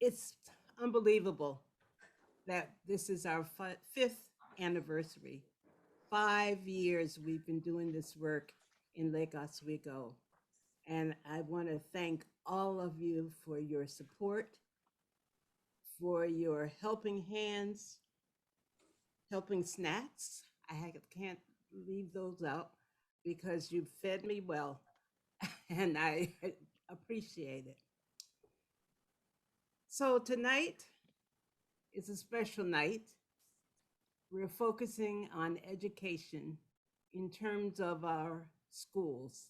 It's unbelievable that this is our fifth anniversary. 5 years we've been doing this work in Lake Oswego. And I want to thank all of you for your support, for your helping hands, helping snacks. Can't leave those out because you fed me well, and I appreciate it. So tonight is a special night. We're focusing on education in terms of our schools.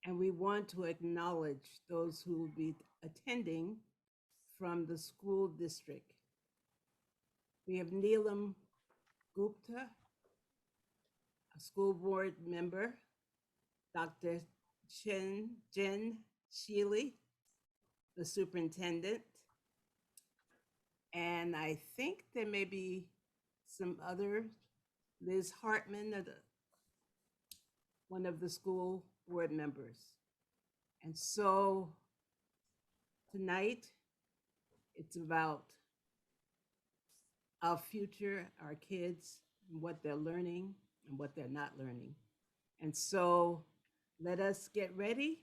And we want to acknowledge those who will be attending from the school district. We have Neelam Gupta, a school board member, Dr. Jen Sheely, the superintendent, and I think there may be some others, Liz Hartman, one of the school board members. And so tonight, it's about our future, our kids, and what they're learning and what they're not learning. And so let us get ready.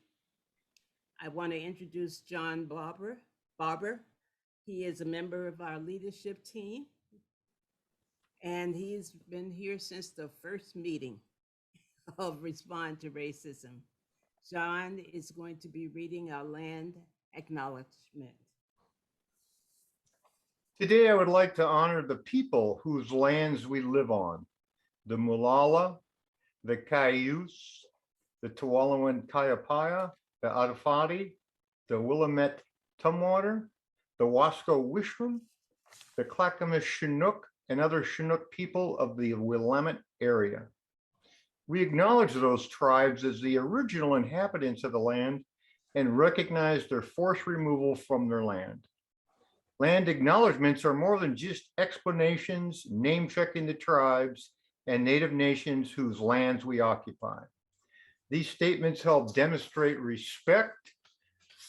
I want to introduce John Barber. He is a member of our leadership team, and he's been here since the first meeting of Respond to Racism. John is going to be reading our land acknowledgement. Today, I would like to honor the people whose lands we live on, the Mulala, the Cayuse, the Tualawan Kayapaya, the Adafadi, the Willamette Tumwater, the Wasco Wishram, the Clackamas Chinook, and other Chinook people of the Willamette area. We acknowledge those tribes as the original inhabitants of the land and recognize their forced removal from their land. Land acknowledgements are more than just explanations, name-checking the tribes and native nations whose lands we occupy. These statements help demonstrate respect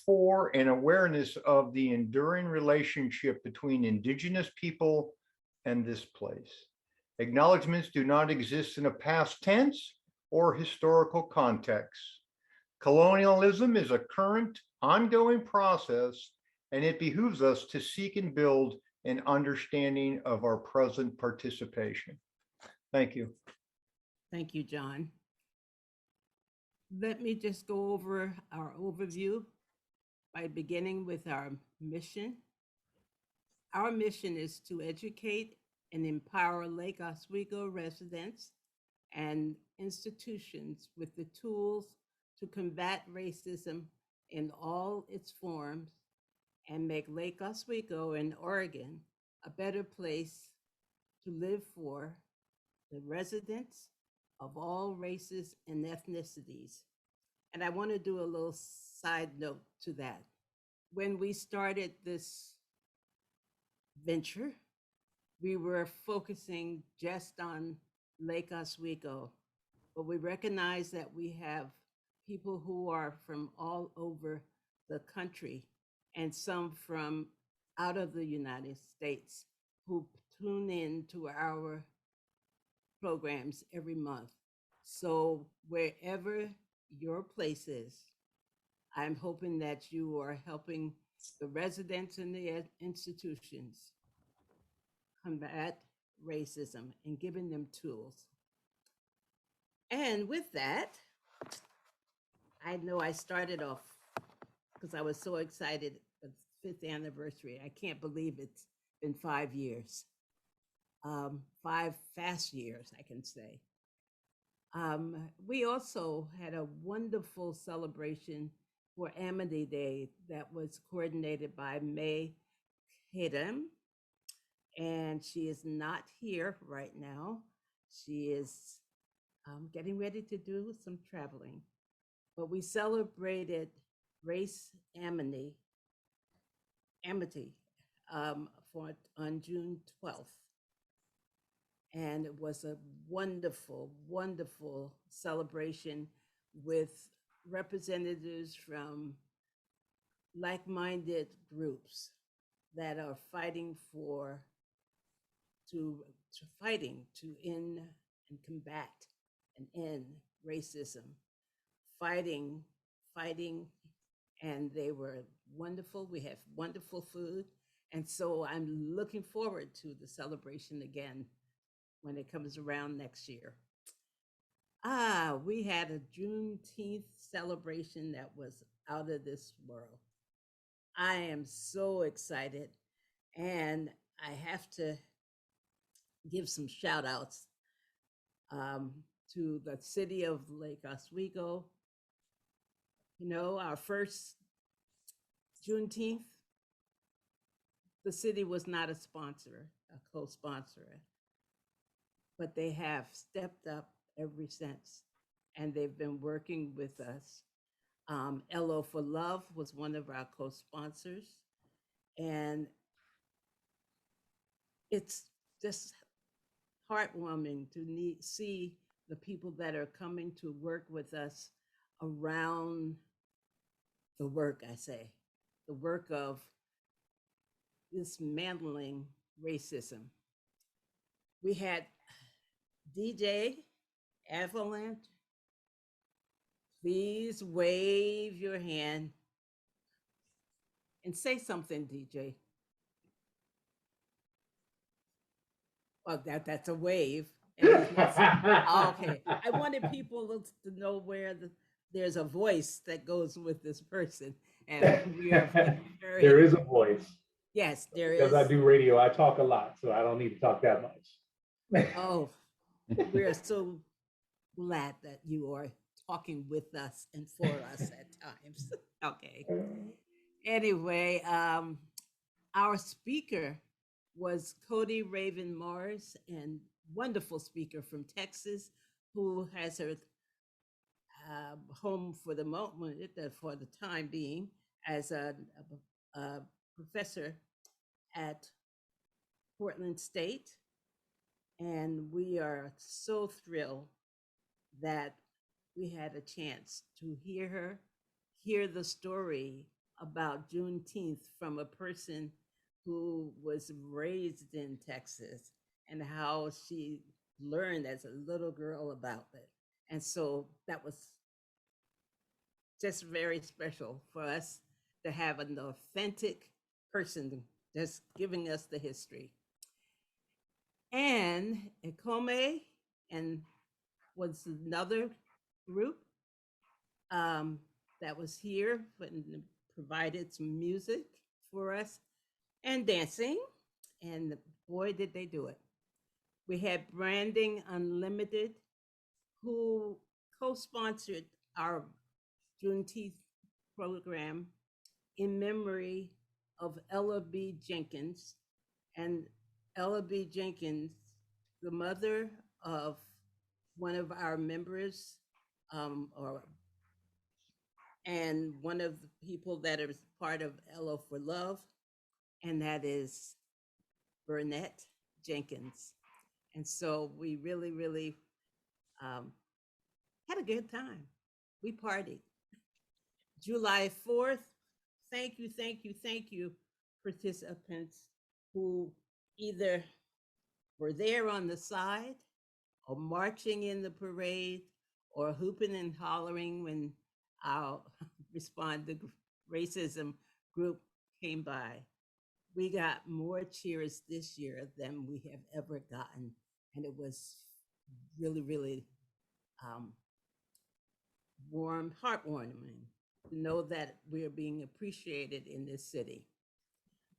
for and awareness of the enduring relationship between Indigenous people and this place. Acknowledgements do not exist in a past tense or historical context. Colonialism is a current, ongoing process, and it behooves us to seek and build an understanding of our present participation. Thank you. Thank you, John. Let me just go over our overview by beginning with our mission. Our mission is to educate and empower Lake Oswego residents and institutions with the tools to combat racism in all its forms and make Lake Oswego and Oregon a better place to live for the residents of all races and ethnicities. And I want to do a little side note to that. When we started this venture, we were focusing just on Lake Oswego, but we recognize that we have people who are from all over the country and some from out of the United States who tune in to our programs every month. So wherever your place is, I'm hoping that you are helping the residents and the institutions combat racism and giving them tools. And with that, I know I started off because I was so excited for the 5th anniversary. I can't believe it's been 5 years. 5 fast years, I can say. We also had a wonderful celebration for Amity Day that was coordinated by May Hedem, and she is not here right now. She is getting ready to do some traveling, but we celebrated race amity on June 12th. And it was a wonderful, wonderful celebration with representatives from like-minded groups that are fighting to, fighting to end and combat and end racism, fighting, fighting, and they were wonderful. We have wonderful food. And so I'm looking forward to the celebration again when it comes around next year. We had a Juneteenth celebration that was out of this world. I am so excited. And I have to give some shout outs um, to the city of Lake Oswego. You know, our first Juneteenth, the city was not a sponsor, a co-sponsor, but they have stepped up ever since, and they've been working with us. LO for Love was one of our co-sponsors, and it's just heartwarming to see the people that are coming to work with us around the work, I say, the work of dismantling racism. We had DJ Avalanche. Please wave your hand and say something, DJ. Well, that's a wave. Okay. I wanted people to know where there's a voice that goes with this person. And we are there is a voice. Yes, there is. Because I do radio, I talk a lot, so I don't need to talk that much. Oh, we are so glad that you are talking with us and for us at times. Okay. Anyway, our speaker was Cody Raven Morris, and wonderful speaker from Texas, who has her home for the moment, for the time being, as a professor at Portland State. And we are so thrilled that we had a chance to hear her, hear the story about Juneteenth from a person who was raised in Texas and how she learned as a little girl about it. And so that was just very special for us to have an authentic person just giving us the history. And Ekome and was another group that was here and provided some music for us and dancing. And boy, did they do it. We had Branding Unlimited, who co-sponsored our Juneteenth program in memory of Ella B. Jenkins. And Ella B. Jenkins, the mother of one of our members, and one of the people that is part of LO for Love, and that is Burnett Jenkins. And so we really, really had a good time. We partied. July 4th, thank you, participants who either were there on the side or marching in the parade or hooping and hollering when our Respond to Racism group came by. We got more cheers this year than we have ever gotten. And it was really, really heartwarming to know that we are being appreciated in this city.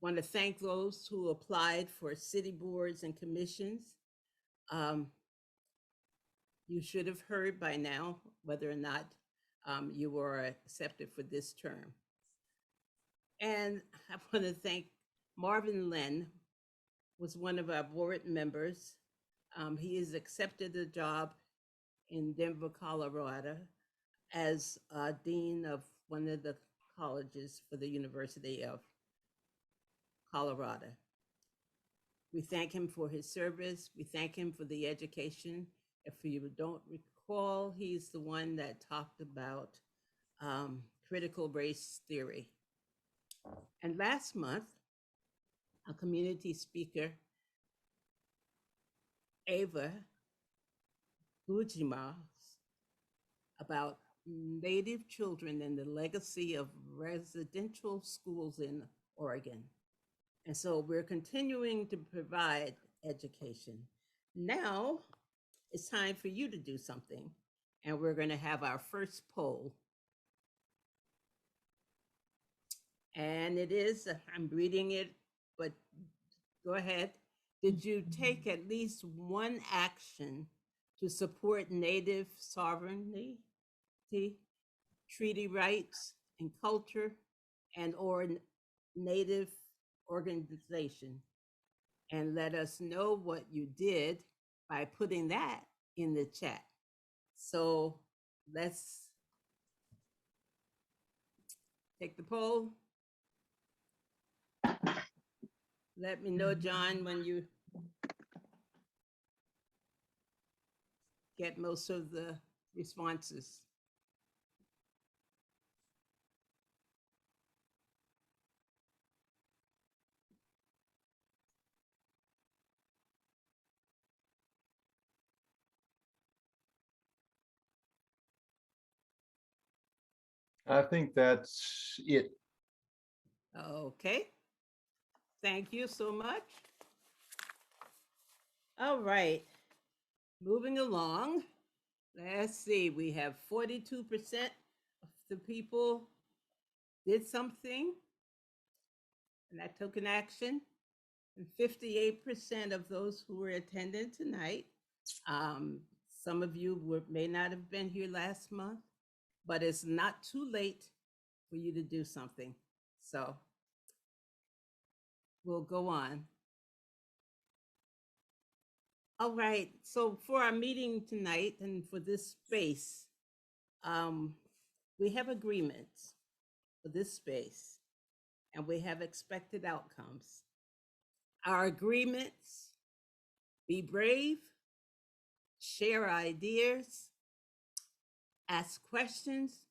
Want to thank those who applied for city boards and commissions. You should have heard by now whether or not you were accepted for this term. And I want to thank Marvin Lynn, was one of our board members. He has accepted a job in Denver, Colorado, as dean of one of the colleges for the University of Colorado. We thank him for his service. We thank him for the education. If you don't recall, he's the one that talked about critical race theory. And last month, a community speaker, Ava Gujima, about Native children and the legacy of residential schools in Oregon. And so we're continuing to provide education. Now it's time for you to do something. And we're going to have our first poll. And it is, I'm reading it, but go ahead. Did you take at least one action to support Native sovereignty, treaty rights, and culture, and or Native organization? And let us know what you did by putting that in the chat. So let's take the poll. Let me know, John, when you get most of the responses. I think that's it. Okay. Thank you so much. All right. Moving along. Let's see. We have 42% of the people did something, and that took an action. And 58% of those who were attending tonight. Some of you may not have been here last month, but it's not too late for you to do something. So we'll go on. All right, so for our meeting tonight and for this space, we have agreements for this space and we have expected outcomes. Our agreements: be brave, share ideas, ask questions,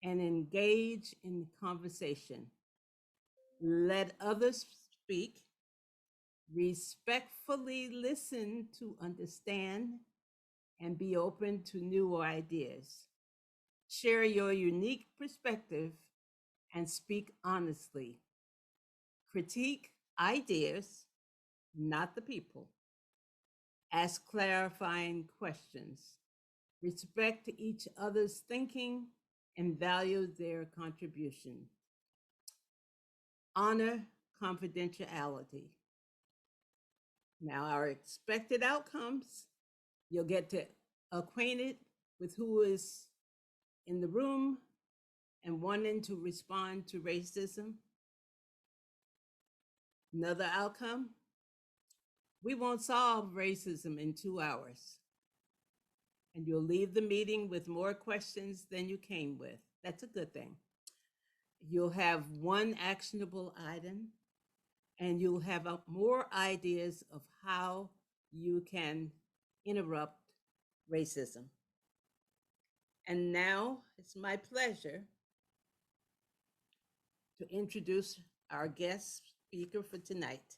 and engage in conversation. Let others speak. Respectfully listen to understand and be open to new ideas. Share your unique perspective and speak honestly. Critique ideas, not the people. Ask clarifying questions. Respect each other's thinking and value their contribution. Honor confidentiality. Now, our expected outcomes: you'll get to acquainted with who is in the room and wanting to respond to racism. Another outcome: we won't solve racism in 2 hours. And you'll leave the meeting with more questions than you came with. That's a good thing. You'll have one actionable item, and you'll have more ideas of how you can interrupt racism. And now it's my pleasure to introduce our guest speaker for tonight.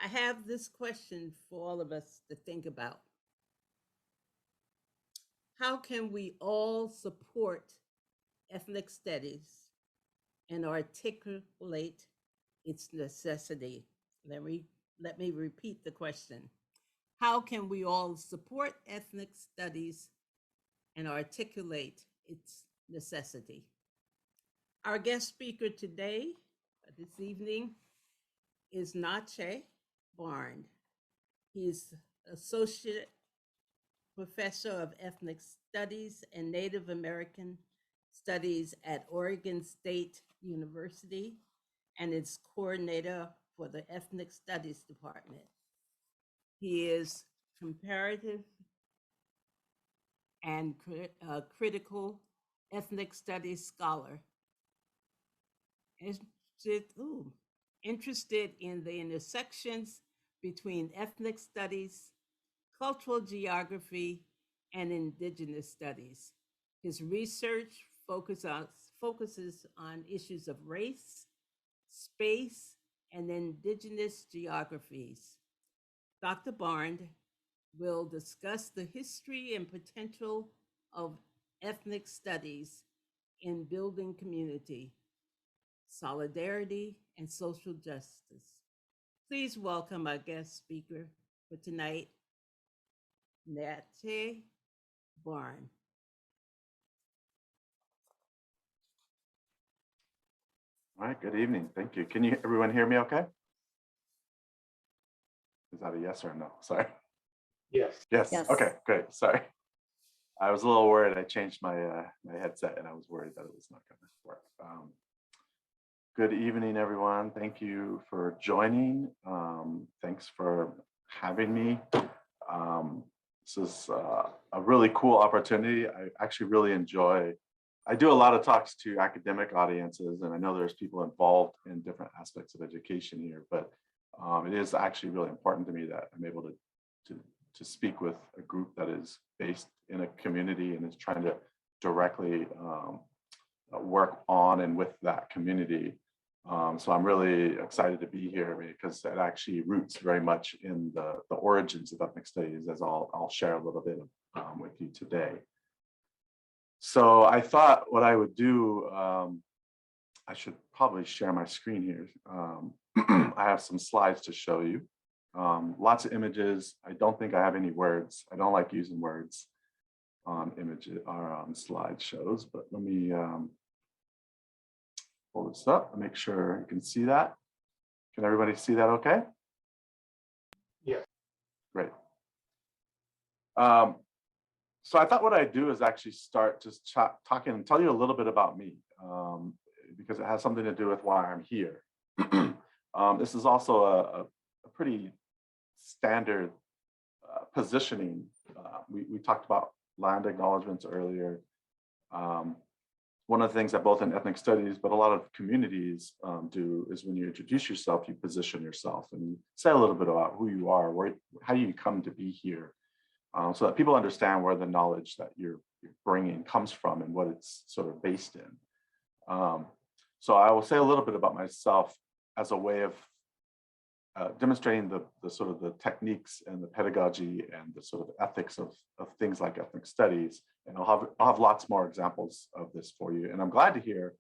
I have this question for all of us to think about. How can we all support ethnic studies and articulate its necessity? Let me repeat the question. How can we all support ethnic studies and articulate its necessity? Our guest speaker today, this evening, is Natchee Barnd. He is Associate Professor of Ethnic Studies and Native American Studies at Oregon State University and is coordinator for the Ethnic Studies Department. He is comparative and critical ethnic studies scholar. Interested in the intersections between ethnic studies, cultural geography, and Indigenous studies. His research focuses on issues of race, space, and indigenous geographies. Dr. Barnd will discuss the history and potential of ethnic studies in building community, solidarity, and social justice. Please welcome our guest speaker for tonight, Natchee Barnd. All right, good evening. Thank you. Can everyone hear me okay? Is that a yes or a no? Sorry. Yes. Yes. Yes. Okay, great. Sorry. I was a little worried. I changed my my headset and I was worried that it was not going to work. Good evening, everyone. Thank you for joining. Thanks for having me. This is a really cool opportunity. I actually really enjoy. I do a lot of talks to academic audiences, and I know there's people involved in different aspects of education here, but it is actually really important to me that I'm able to speak with a group that is based in a community and is trying to directly work on and with that community. So I'm really excited to be here because it actually roots very much in the origins of ethnic studies, as I'll share a little bit with you today. So I thought what I would do, I should probably share my screen here. I have some slides to show you. Lots of images. I don't think I have any words. I don't like using words on images or on slideshows, but let me pull this up and make sure you can see that. Can everybody see that okay? Yes. Great. So I thought what I'd do is actually start just talking and tell you a little bit about me, because it has something to do with why I'm here. This is also a pretty standard positioning. We talked about land acknowledgements earlier. One of the things that both in ethnic studies, but a lot of communities do is when you introduce yourself, you position yourself and you say a little bit about who you are, how you come to be here, so that people understand where the knowledge that you're bringing comes from and what it's sort of based in. So I will say a little bit about myself as a way of demonstrating the sort of the techniques and the pedagogy and the sort of ethics of things like ethnic studies. And I'll have lots more examples of this for you. And I'm glad to hear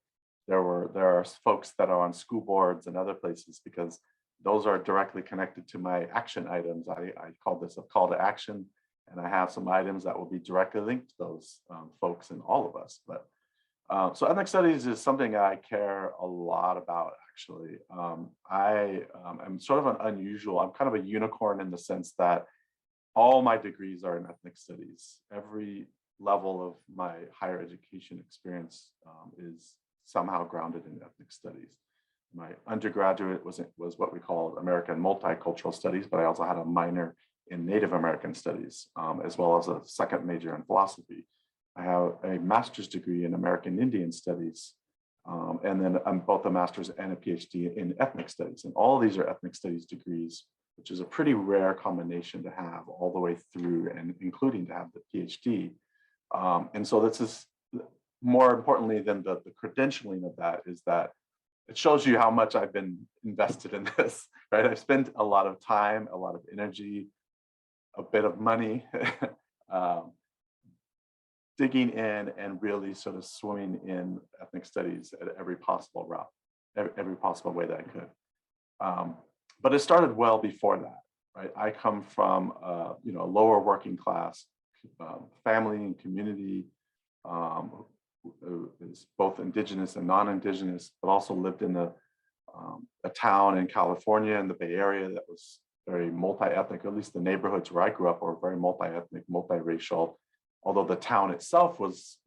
there are folks that are on school boards and other places, because those are directly connected to my action items. I call this a call to action, and I have some items that will be directly linked to those folks and all of us. But so ethnic studies is something I care a lot about, actually. I am sort of an unusual, I'm kind of a unicorn in the sense that all my degrees are in ethnic studies. Every level of my higher education experience is somehow grounded in ethnic studies. My undergraduate was what we call American Multicultural Studies, but I also had a minor in Native American Studies, as well as a second major in philosophy. I have a master's degree in American Indian Studies, and then I'm both a master's and a PhD in ethnic studies. And all of these are ethnic studies degrees, which is a pretty rare combination to have all the way through, and including to have the PhD. And so this is, more importantly than the credentialing of that, is that it shows you how much I've been invested in this, right? I've spent a lot of time, a lot of energy, a bit of money, digging in and really sort of swimming in ethnic studies at every possible route, every possible way that I could. But it started well before that, right? I come from a lower working class family and community, is both indigenous and non-indigenous, but also lived in a town in California in the Bay Area that was very multi-ethnic. At least the neighborhoods where I grew up were very multi-ethnic, multiracial, although the town itself was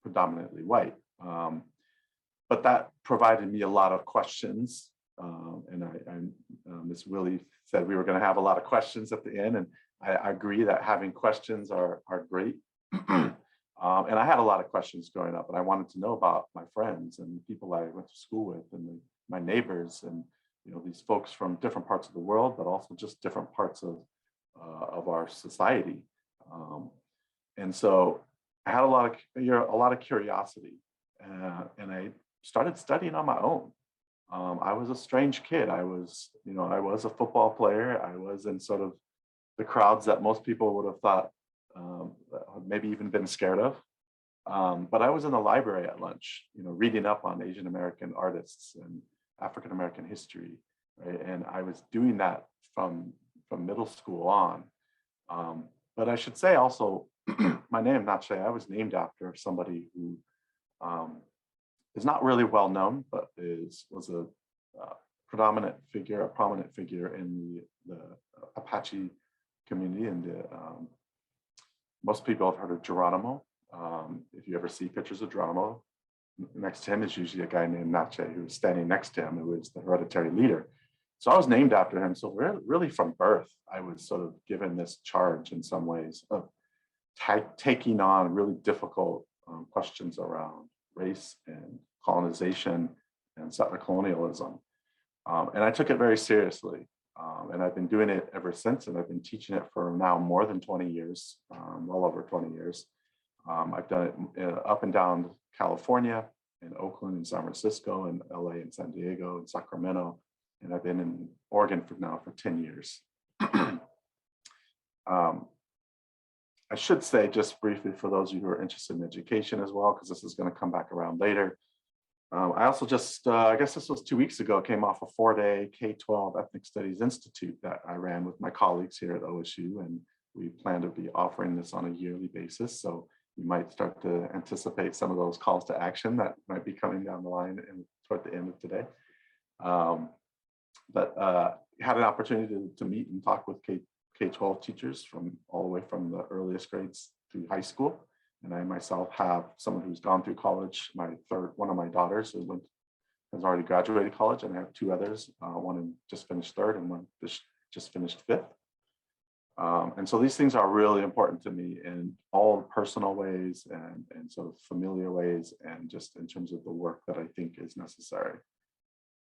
predominantly white. But that provided me a lot of questions. And Ms. Willie said we were going to have a lot of questions at the end, and I agree that having questions are great. And I had a lot of questions growing up, and I wanted to know about my friends and people I went to school with, and my neighbors, and these folks from different parts of the world, but also just different parts of our society. And so I had a lot of curiosity, and I started studying on my own. I was a strange kid. I was a football player. I was in sort of the crowds that most people would have thought maybe even been scared of. But I was in the library at lunch, reading up on Asian American artists and African American history, right? And I was doing that from middle school on. But I should say also, my name, Natchee, I was named after somebody who is not really well known, but was a prominent figure in the Apache community. And most people have heard of Geronimo. If you ever see pictures of Geronimo, next to him is usually a guy named Natchee who's standing next to him, who is the hereditary leader. So I was named after him. So really from birth, I was sort of given this charge in some ways of taking on really difficult questions around race and colonization and settler colonialism. And I took it very seriously. And I've been doing it ever since, and I've been teaching it for now more than 20 years, well over 20 years. I've done it up and down California, in Oakland and San Francisco, and LA and San Diego and Sacramento. And I've been in Oregon for 10 years. I should say just briefly for those of you who are interested in education as well, because this is going to come back around later. I also just, I guess this was 2 weeks ago, came off a 4-day K-12 Ethnic Studies Institute that I ran with my colleagues here at OSU, and we plan to be offering this on a yearly basis. So you might start to anticipate some of those calls to action that might be coming down the line and toward the end of today. But had an opportunity to meet and talk with K-12 teachers from all the way from the earliest grades through high school. And I myself have someone who's gone through college. One of my daughters has already graduated college, and I have 2 others. One just finished 3rd and one just finished 5th. And so these things are really important to me in all personal ways and sort of familiar ways, and just in terms of the work that I think is necessary.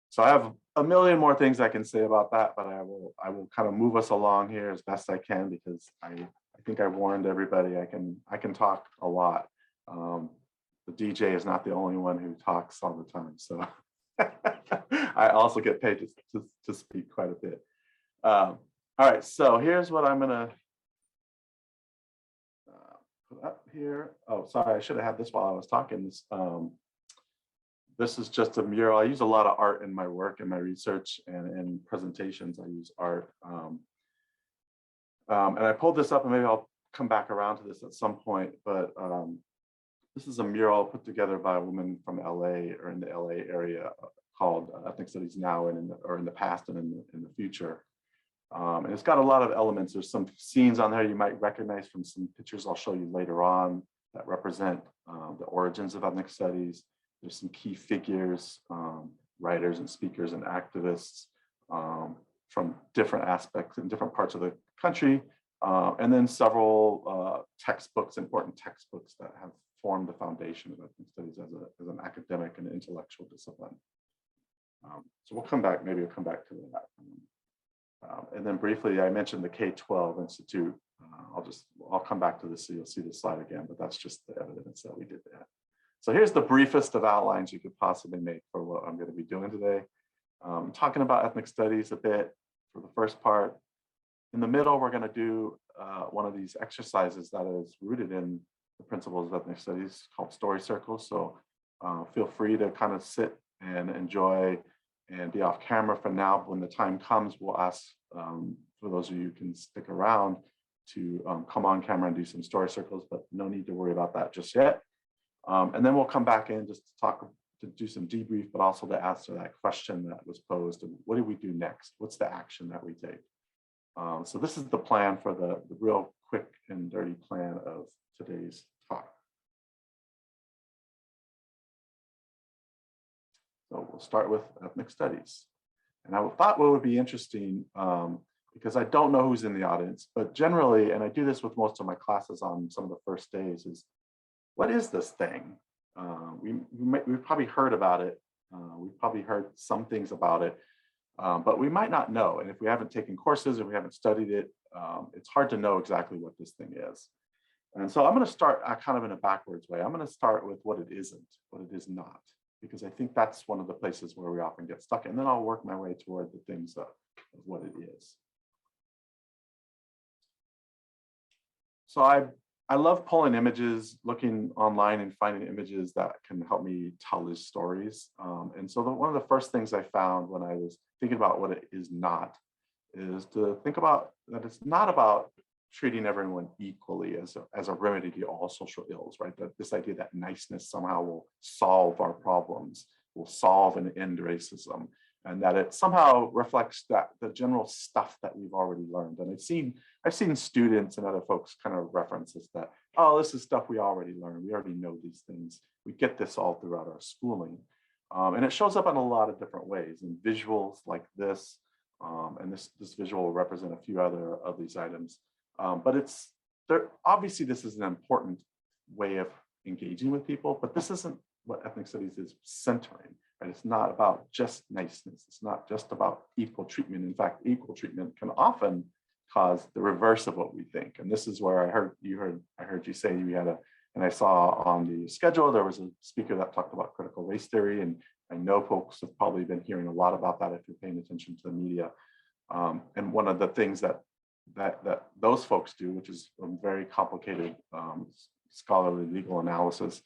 So I have a million more things I can say about that, but I will kind of move us along here as best I can, because I think I warned everybody I can talk a lot. The DJ is not the only one who talks all the time, so I also get paid to speak quite a bit. All right, so here's what I'm gonna put up here. Oh, sorry, I should have had this while I was talking. This is just a mural. I use a lot of art in my work and my research, and in presentations I use art. And I pulled this up, and maybe I'll come back around to this at some point, but this is a mural put together by a woman from LA, or in the LA area, called Ethnic Studies Now, and in the past and in the future. And it's got a lot of elements. There's some scenes on there you might recognize from some pictures I'll show you later on that represent the origins of ethnic studies. There's some key figures, writers and speakers and activists from different aspects in different parts of the country. And then several textbooks, important textbooks that have formed the foundation of ethnic studies as an academic and intellectual discipline. So we'll come back to that. And then briefly, I mentioned the K-12 Institute. I'll come back to this so you'll see the slide again, but that's just the evidence that we did that. So here's the briefest of outlines you could possibly make for what I'm going to be doing today. Talking about ethnic studies a bit for the first part. In the middle, we're going to do one of these exercises that is rooted in the principles of ethnic studies called story circles. So feel free to kind of sit and enjoy and be off camera for now. When the time comes, we'll ask for those of you who can stick around to come on camera and do some story circles, but no need to worry about that just yet. And then we'll come back in just to do some debrief, but also to answer that question that was posed. And what do we do next? What's the action that we take? So this is the plan for the real quick and dirty plan of today's talk. So we'll start with ethnic studies. And I thought what would be interesting, because I don't know who's in the audience, but generally, and I do this with most of my classes on some of the first days, is what is this thing? We've probably heard about it. We've probably heard some things about it, but we might not know. And if we haven't taken courses or we haven't studied it, it's hard to know exactly what this thing is. And so I'm going to start kind of in a backwards way. I'm going to start with what it isn't, what it is not, because I think that's one of the places where we often get stuck. And then I'll work my way toward the things of what it is. So I love pulling images, looking online and finding images that can help me tell these stories. And so one of the first things I found when I was thinking about what it is not is to think about that it's not about treating everyone equally as a remedy to all social ills, right? That this idea that niceness somehow will solve our problems, will solve and end racism, and that it somehow reflects that the general stuff that we've already learned. And I've seen students and other folks kind of reference this, that, oh, this is stuff we already learned. We already know these things. We get this all throughout our schooling. And it shows up in a lot of different ways, in visuals like this, and this visual will represent a few other of these items. But obviously this is an important way of engaging with people, but this isn't what ethnic studies is centering, right? It's not about just niceness. It's not just about equal treatment. In fact, equal treatment can often cause the reverse of what we think. And this is where I heard you say we had and I saw on the schedule, there was a speaker that talked about critical race theory. And I know folks have probably been hearing a lot about that if you're paying attention to the media. And one of the things that those folks do, which is a very complicated scholarly legal analysis,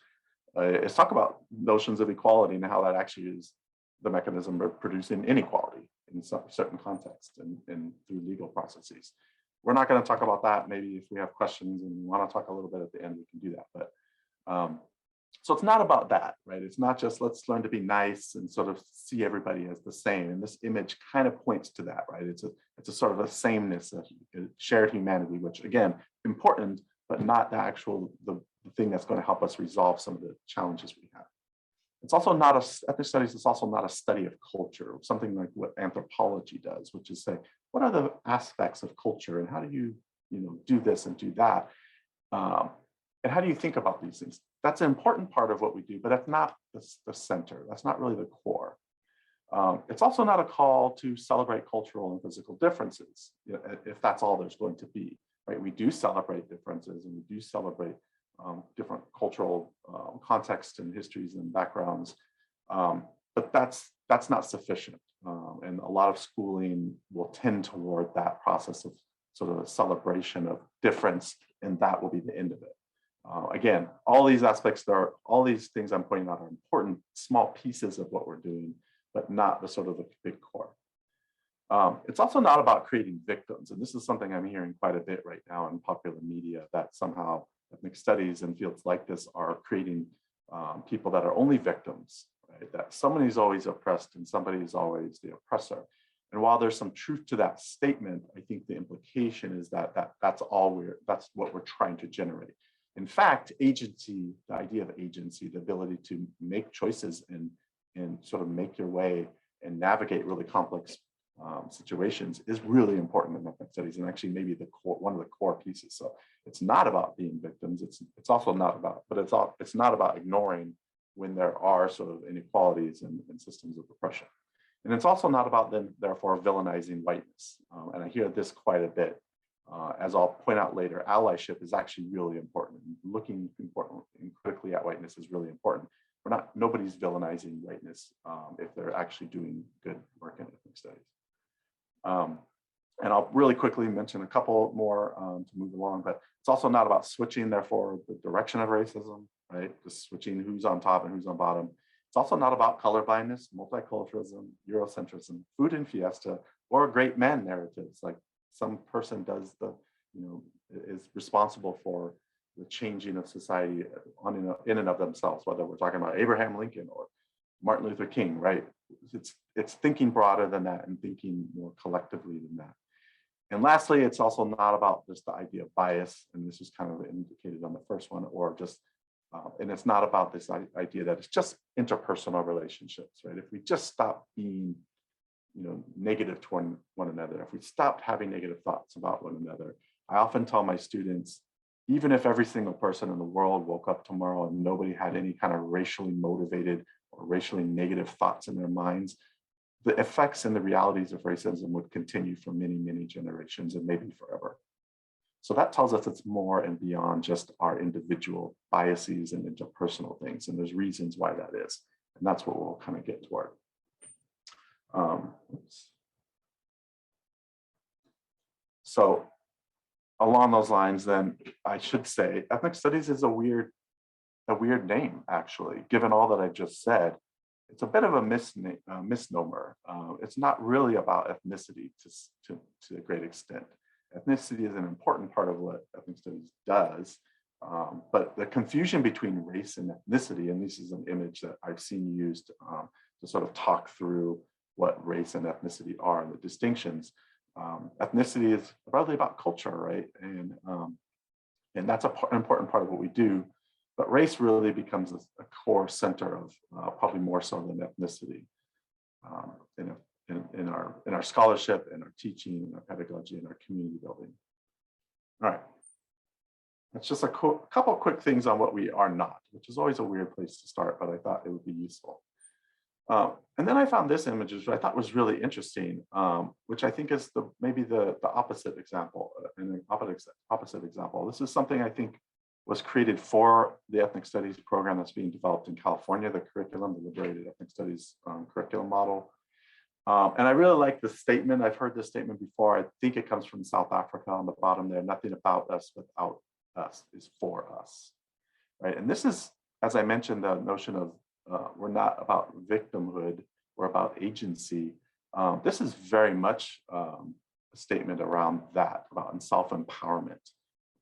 is talk about notions of equality and how that actually is the mechanism of producing inequality in some certain contexts and through legal processes. We're not going to talk about that. Maybe if we have questions and want to talk a little bit at the end, we can do that. But so it's not about that, right? It's not just let's learn to be nice and sort of see everybody as the same. And this image kind of points to that, right? It's a sort of a sameness, a shared humanity, which again, important, but not the thing that's going to help us resolve some of the challenges we have. It's also not ethnic studies is also not a study of culture, something like what anthropology does, which is say, what are the aspects of culture and how do you do this and do that? And how do you think about these things? That's an important part of what we do, but that's not the center. That's not really the core. It's also not a call to celebrate cultural and physical differences, if that's all there's going to be, right? We do celebrate differences and we do celebrate different cultural contexts and histories and backgrounds, but that's not sufficient. And a lot of schooling will tend toward that process of sort of a celebration of difference, and that will be the end of it. Again, all these aspects, all these things I'm pointing out are important, small pieces of what we're doing, but not the sort of the big core. It's also not about creating victims. And this is something I'm hearing quite a bit right now in popular media, that somehow ethnic studies and fields like this are creating people that are only victims, right? That somebody's always oppressed and somebody is always the oppressor. And while there's some truth to that statement, I think the implication is that's what we're trying to generate. In fact, agency, the idea of agency, the ability to make choices and sort of make your way and navigate really complex situations is really important in ethnic studies, and actually maybe one of the core pieces. So it's not about being victims. It's also not about, but it's not about ignoring when there are sort of inequalities and systems of oppression. And it's also not about then therefore villainizing whiteness. And I hear this quite a bit. As I'll point out later, allyship is actually really important. Looking important and critically at whiteness is really important. Nobody's villainizing whiteness if they're actually doing good work in ethnic studies. And I'll really quickly mention a couple more to move along, but it's also not about switching, therefore, the direction of racism, right? Just switching who's on top and who's on bottom. It's also not about colorblindness, multiculturalism, Eurocentrism, food and fiesta, or great man narratives, like some person does is responsible for the changing of society in and of themselves, whether we're talking about Abraham Lincoln or Martin Luther King, right? It's thinking broader than that and thinking more collectively than that. And lastly, it's also not about just the idea of bias, and this is kind of indicated on the first one, or just, and it's not about this idea that it's just interpersonal relationships, right? If we just stop being negative toward one another, if we stopped having negative thoughts about one another, I often tell my students, even if every single person in the world woke up tomorrow and nobody had any kind of racially motivated or racially negative thoughts in their minds, the effects and the realities of racism would continue for many, many generations and maybe forever. So that tells us it's more and beyond just our individual biases and interpersonal things. And there's reasons why that is. And that's what we'll kind of get toward. So along those lines, then I should say ethnic studies is a weird name, actually, given all that I just said. It's a bit of a misnomer. It's not really about ethnicity to a great extent. Ethnicity is an important part of what ethnic studies does, but the confusion between race and ethnicity, and this is an image that I've seen used to sort of talk through what race and ethnicity are and the distinctions. Ethnicity is probably about culture, right? And that's an important part of what we do. But race really becomes a core center of probably more so than ethnicity in our scholarship, in our teaching, in our pedagogy, in our community building. All right, that's just a couple quick things on what we are not, which is always a weird place to start, but I thought it would be useful. And then I found this image, which I thought was really interesting, which I think is maybe the opposite example, an opposite example. This is something I think was created for the ethnic studies program that's being developed in California, the curriculum, the liberated ethnic studies curriculum model. And I really like this statement. I've heard this statement before. I think it comes from South Africa on the bottom there. Nothing about us without us is for us, right? And this is, as I mentioned, the notion of we're not about victimhood, we're about agency. This is very much a statement around that, about self-empowerment,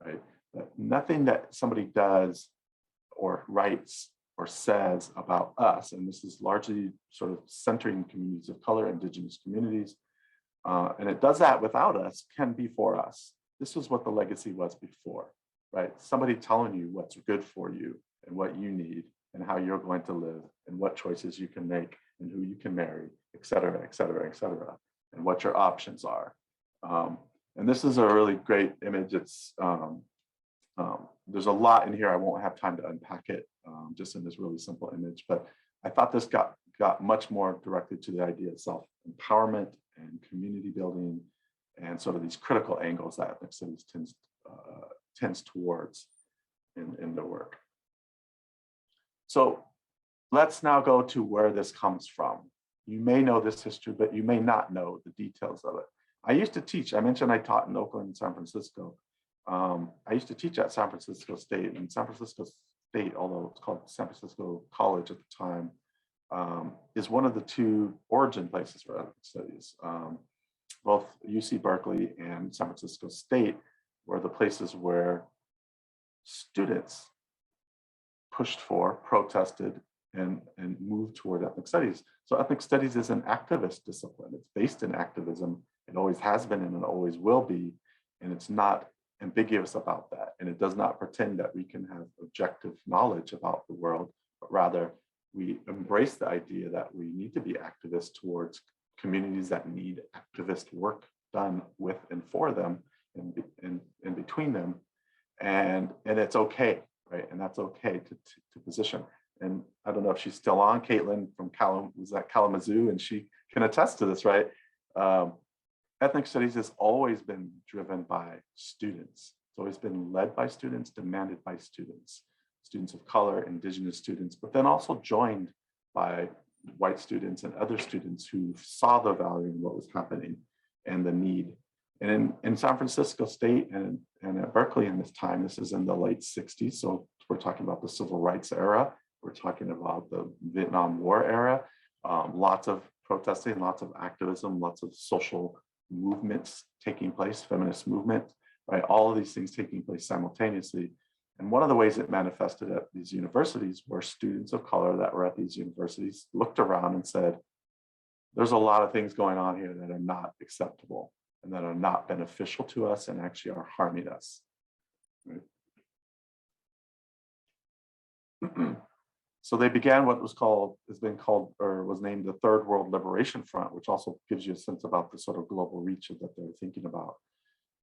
right? That nothing that somebody does or writes or says about us, and this is largely sort of centering communities of color, Indigenous communities, and it does that without us, can be for us. This is what the legacy was before, right? Somebody telling you what's good for you and what you need and how you're going to live and what choices you can make and who you can marry, et cetera, et cetera, et cetera, and what your options are. And this is a really great image. It's there's a lot in here. I won't have time to unpack it just in this really simple image, but I thought this got much more directly to the idea of self-empowerment and community building and sort of these critical angles that ethnic studies tends towards in their work. So let's now go to where this comes from. You may know this history, but you may not know the details of it. I used to teach, I mentioned I taught in Oakland and San Francisco. I used to teach at San Francisco State, and San Francisco State, although it's called San Francisco College at the time, is one of the two origin places for ethnic studies. Both UC Berkeley and San Francisco State were the places where students pushed for, protested, and moved toward ethnic studies. So ethnic studies is an activist discipline. It's based in activism. It always has been and it always will be. And it's not ambiguous about that. And it does not pretend that we can have objective knowledge about the world, but rather we embrace the idea that we need to be activists towards communities that need activist work done with and for them and between them. And it's okay, right? And that's okay to position. And I don't know if she's still on, Caitlin from Kalamazoo, and she can attest to this, right? Ethnic studies has always been driven by students. It's always been led by students, demanded by students, students of color, Indigenous students, but then also joined by white students and other students who saw the value in what was happening and the need. And in San Francisco State and at Berkeley in this time, this is in the late 60s. So we're talking about the civil rights era. We're talking about the Vietnam War era. Lots of protesting, lots of activism, lots of social movements taking place, feminist movement, right? All of these things taking place simultaneously. And one of the ways it manifested at these universities were students of color that were at these universities looked around and said, there's a lot of things going on here that are not acceptable and that are not beneficial to us and actually are harming us. Right? So they began what was named the Third World Liberation Front, which also gives you a sense about the sort of global reach that they were thinking about.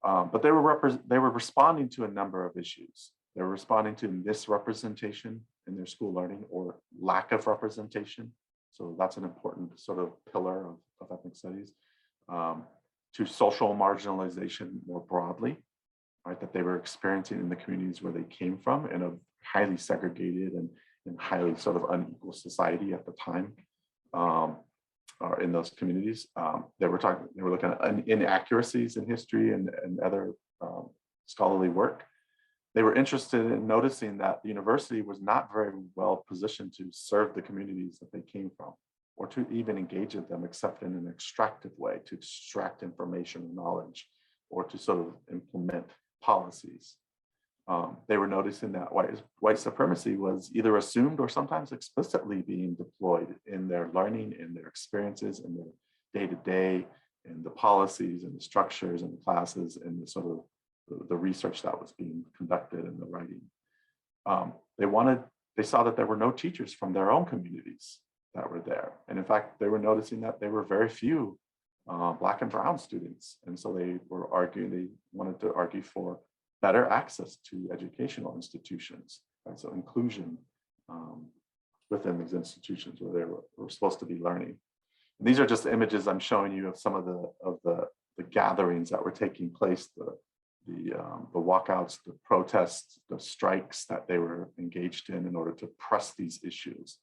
But they were responding to a number of issues. They were responding to misrepresentation in their school learning or lack of representation. So that's an important sort of pillar of ethnic studies. To social marginalization more broadly, right, that they were experiencing in the communities where they came from in a highly segregated and highly sort of unequal society at the time, or in those communities. They were looking at inaccuracies in history and other scholarly work. They were interested in noticing that the university was not very well positioned to serve the communities that they came from, or to even engage with them except in an extractive way, to extract information and knowledge, or to sort of implement policies. They were noticing that white supremacy was either assumed or sometimes explicitly being deployed in their learning, in their experiences, in their day-to-day, in the policies and the structures and the classes and the sort of the research that was being conducted in the writing. They saw that there were no teachers from their own communities that were there. And in fact, they were noticing that there were very few Black and Brown students. And so they wanted to argue for better access to educational institutions. And so inclusion within these institutions where they were supposed to be learning. And these are just images I'm showing you of some of the gatherings that were taking place, the walkouts, the protests, the strikes that they were engaged in order to press these issues.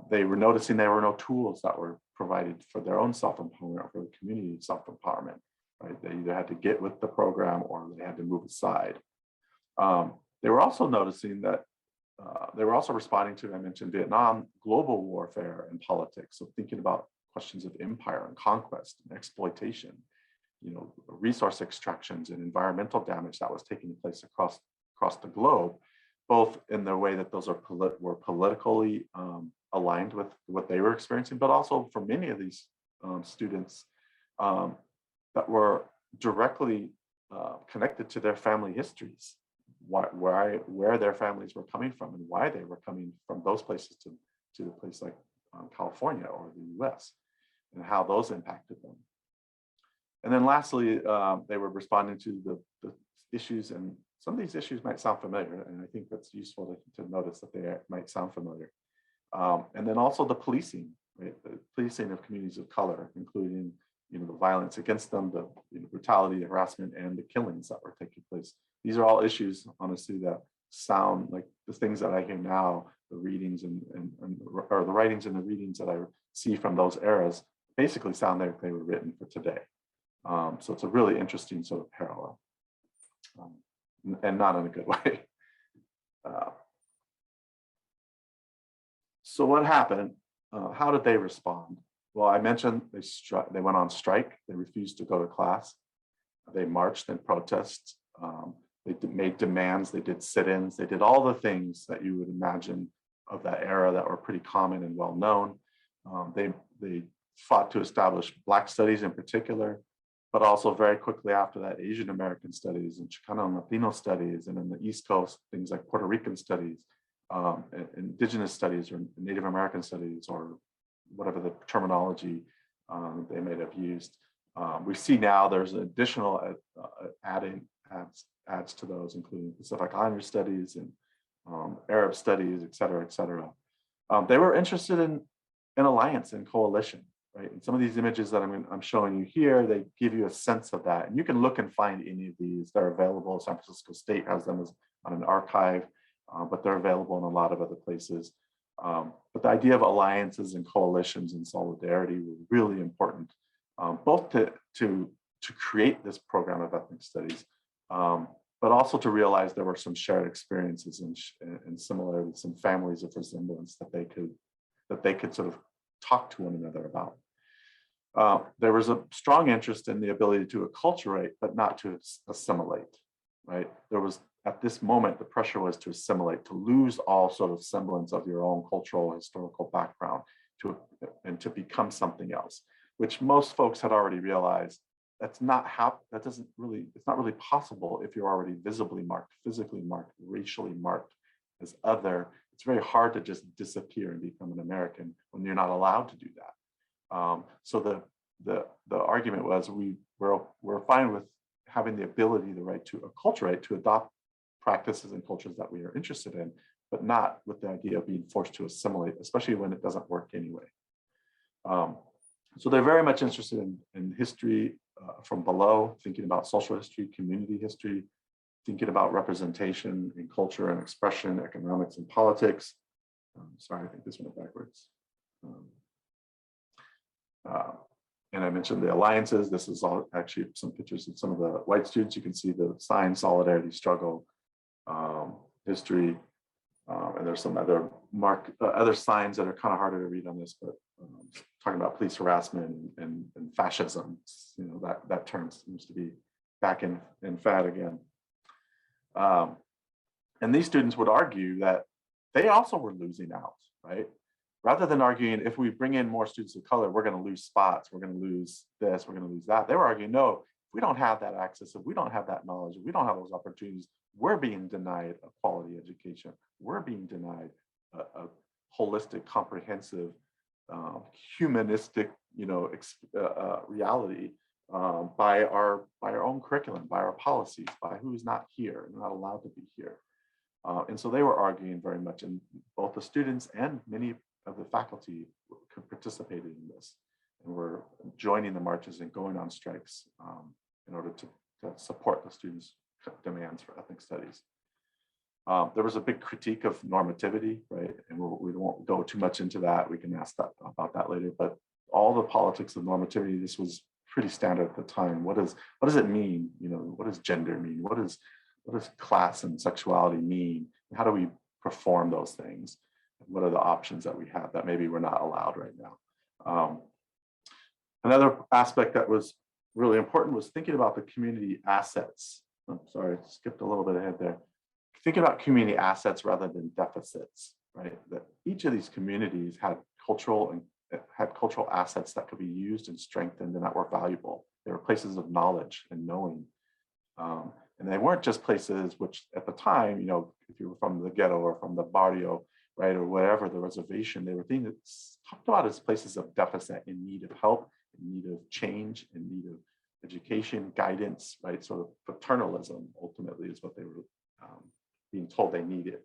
They were noticing there were no tools that were provided for their own self-empowerment or for the community self-empowerment, right? They either had to get with the program or they had to move aside. They were also noticing that they were also responding to, I mentioned Vietnam, global warfare and politics. So thinking about questions of empire and conquest and exploitation, resource extractions and environmental damage that was taking place across the globe, both in the way that those were politically aligned with what they were experiencing, but also for many of these students that were directly connected to their family histories, where their families were coming from and why they were coming from those places to a place like California or the US, and how those impacted them. And then lastly, they were responding to the issues, and some of these issues might sound familiar, and I think that's useful to notice that they might sound familiar. And then also the policing, right? The policing of communities of color, including the violence against them, the brutality, the harassment, and the killings that were taking place. These are all issues, honestly, that sound like the things that I hear now, the readings or the writings and the readings that I see from those eras basically sound like they were written for today. So it's a really interesting sort of parallel, and not in a good way. So what happened? How did they respond? Well, I mentioned they went on strike. They refused to go to class. They marched and protested. They made demands. They did sit-ins. They did all the things that you would imagine of that era that were pretty common and well known. They fought to establish Black studies in particular, but also very quickly after that, Asian American studies and Chicano and Latino studies, and in the East Coast, things like Puerto Rican studies, Indigenous studies or Native American studies, or whatever the terminology they may have used. We see now there's additional adds to those, including Pacific Islander studies and Arab studies, et cetera, et cetera. They were interested in alliance and coalition, right? And some of these images that I'm showing you here, they give you a sense of that. And you can look and find any of these. They're available. San Francisco State has them on an archive, but they're available in a lot of other places. But the idea of alliances and coalitions and solidarity were really important, both to create this program of ethnic studies, but also to realize there were some shared experiences and similarities, some families of resemblance that they could sort of talk to one another about. There was a strong interest in the ability to acculturate, but not to assimilate, right? There was, at this moment, the pressure was to assimilate, to lose all sort of semblance of your own cultural, historical background, and to become something else, which most folks had already realized it's not really possible if you're already visibly marked, physically marked, racially marked as other. It's very hard to just disappear and become an American when you're not allowed to do that. So the argument was we're fine with having the ability, the right to acculturate, to adopt practices and cultures that we are interested in, but not with the idea of being forced to assimilate, especially when it doesn't work anyway. So they're very much interested in history from below, thinking about social history, community history, thinking about representation in culture and expression, economics and politics. Sorry, I think this went backwards. And I mentioned the alliances. This is all actually some pictures of some of the white students. You can see the sign, solidarity, struggle, history, and there's some other other signs that are kind of harder to read on this, but talking about police harassment and fascism, you know, that term seems to be back in fad again. And these students would argue that they also were losing out, right? Rather than arguing, if we bring in more students of color, we're going to lose spots, we're going to lose this, we're going to lose that. They were arguing, no, if we don't have that access, if we don't have that knowledge, if we don't have those opportunities, we're being denied a quality education. We're being denied a holistic, comprehensive, humanistic, you know, reality by our own curriculum, by our policies, by who's not here and not allowed to be here. And so they were arguing very much, and both the students and many of the faculty participated in this, and were joining the marches and going on strikes in order to support the students' demands for ethnic studies. There was a big critique of normativity, right? And we won't go too much into that. We can ask about that later. But all the politics of normativity, this was pretty standard at the time. What does it mean? You know, what does gender mean? What does class and sexuality mean? How do we perform those things? What are the options that we have that maybe we're not allowed right now? Another aspect that was really important was thinking about the community assets. I'm sorry, I skipped a little bit ahead there. Thinking about community assets rather than deficits, right? That each of these communities had cultural assets that could be used and strengthened and that were valuable. They were places of knowledge and knowing. And they weren't just places which at the time, you know, if you were from the ghetto or from the barrio, right, or whatever, the reservation, they were things that talked about as places of deficit, in need of help, in need of change, in need of education, guidance, right? Sort of paternalism ultimately is what they were being told they needed.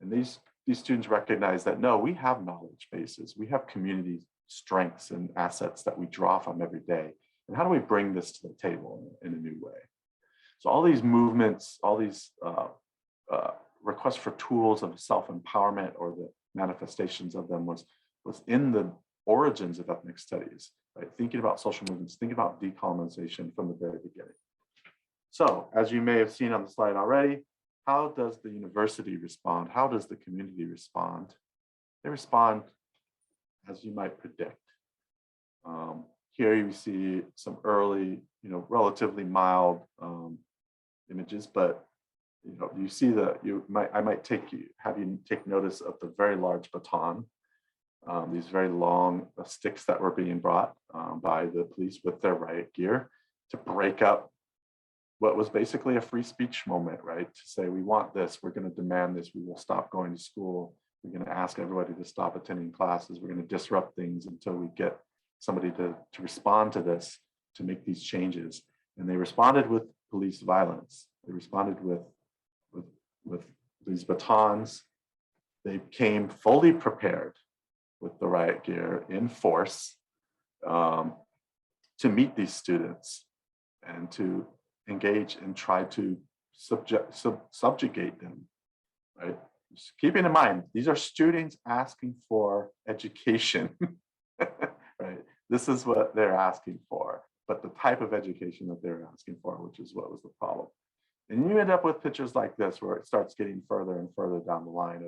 And these students recognize that, no, we have knowledge bases, we have community strengths and assets that we draw from every day. And how do we bring this to the table in a new way? So all these movements, all these requests for tools of self-empowerment, or the manifestations of them, was in the origins of ethnic studies, right? Thinking about social movements, thinking about decolonization from the very beginning. So as you may have seen on the slide already, how does the university respond? How does the community respond? They respond as you might predict. Here you see some early, you know, relatively mild images, but you see that I might have you take notice of the very large baton, these very long sticks that were being brought by the police with their riot gear to break up what was basically a free speech moment, right? To say, we want this, we're going to demand this, we will stop going to school, we're going to ask everybody to stop attending classes, we're going to disrupt things until we get somebody to respond to this, to make these changes. And they responded with police violence. They responded with these batons. They came fully prepared with the riot gear in force to meet these students and to engage and try to subjugate them, right? Just keeping in mind, these are students asking for education, right? This is what they're asking for, but the type of education that they're asking for, which is what was the problem. And you end up with pictures like this, where it starts getting further and further down the line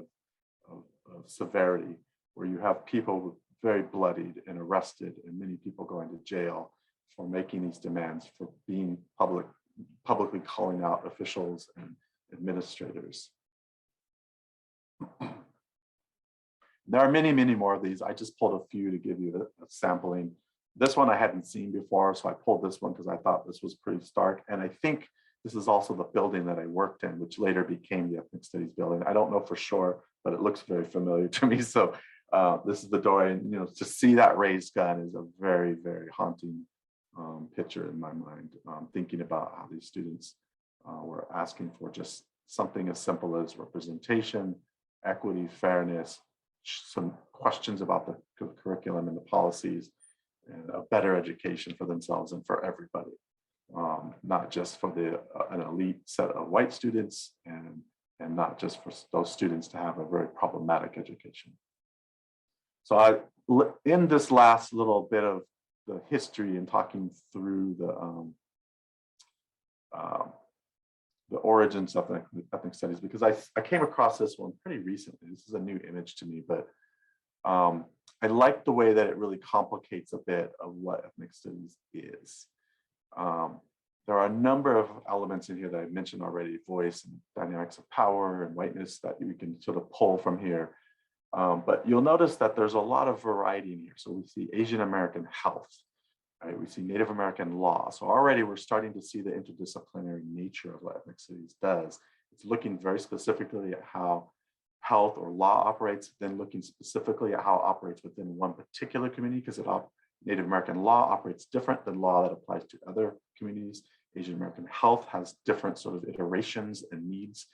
of severity, where you have people very bloodied and arrested, and many people going to jail for making these demands, for being publicly calling out officials and administrators. There are many, many more of these. I just pulled a few to give you a sampling. This one I hadn't seen before, so I pulled this one because I thought this was pretty stark. And I think this is also the building that I worked in, which later became the Ethnic Studies building. I don't know for sure, but it looks very familiar to me. So this is the door, and to see that raised gun is a very, very haunting picture in my mind, thinking about how these students were asking for just something as simple as representation, equity, fairness, some questions about the curriculum and the policies, and a better education for themselves and for everybody. not just for an elite set of white students, and not just for those students to have a very problematic education. So in this last little bit of the history and talking through the origins of ethnic studies, because I came across this one pretty recently. This is a new image to me, but I like the way that it really complicates a bit of what ethnic studies is. There are a number of elements in here that I mentioned already: voice and dynamics of power and whiteness that we can sort of pull from here. But you'll notice that there's a lot of variety in here. So we see Asian American health, right? We see Native American law. So already we're starting to see the interdisciplinary nature of what ethnic studies does. It's looking very specifically at how health or law operates, then looking specifically at how it operates within one particular community, because Native American law operates different than law that applies to other communities. Asian American health has different sort of iterations and needs,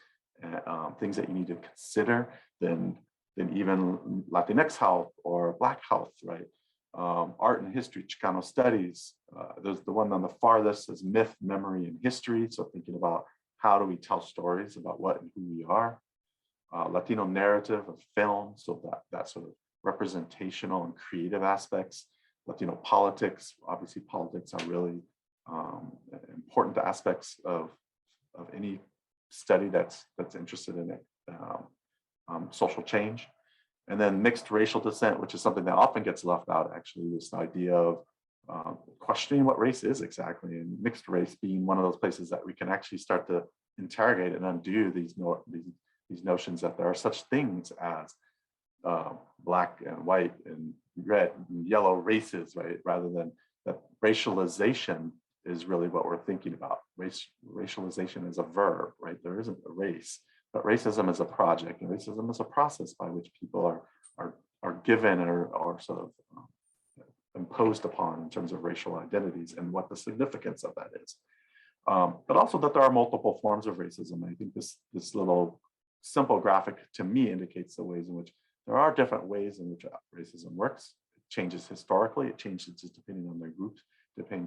things that you need to consider than even Latinx health or Black health, right? Art and history, Chicano studies. There's the one on the farthest is myth, memory, and history. So thinking about how do we tell stories about what and who we are. Latino narrative of film, so that sort of representational and creative aspects. Latino politics, obviously politics are really important aspects of any study that's interested in it. Social change. And then mixed racial descent, which is something that often gets left out, actually, this idea of questioning what race is exactly, and mixed race being one of those places that we can actually start to interrogate and undo these notions that there are such things as Black and white and red and yellow races, right? Rather than that racialization is really what we're thinking about. Racialization is a verb, right? There isn't a race. But racism is a project, and racism is a process by which people are given or sort of imposed upon in terms of racial identities and what the significance of that is. But also that there are multiple forms of racism. I think this little simple graphic to me indicates the ways in which there are different ways in which racism works. It changes historically, it changes depending on their groups,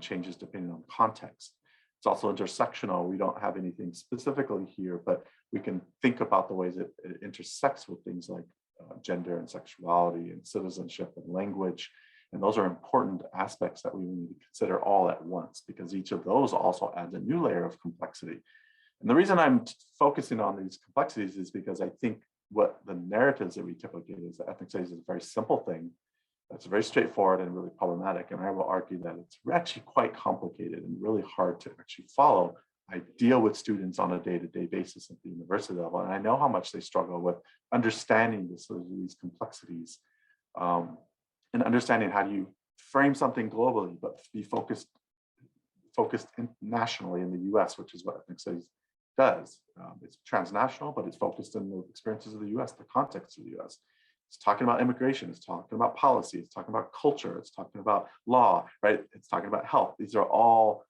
changes depending on context. It's also intersectional. We don't have anything specifically here, but we can think about the ways it intersects with things like gender and sexuality and citizenship and language. And those are important aspects that we need to consider all at once, because each of those also adds a new layer of complexity. And the reason I'm focusing on these complexities is because I think what the narratives that we typically get is that ethnic studies is a very simple thing that's very straightforward and really problematic. And I will argue that it's actually quite complicated and really hard to actually follow. I deal with students on a day-to-day basis at the university level, and I know how much they struggle with understanding these complexities and understanding how do you frame something globally, but be focused nationally in the US, which is what ethnic studies does. It's transnational, but it's focused in the experiences of the US, the context of the US. It's talking about immigration, it's talking about policy, it's talking about culture, it's talking about law, right? It's talking about health. These are all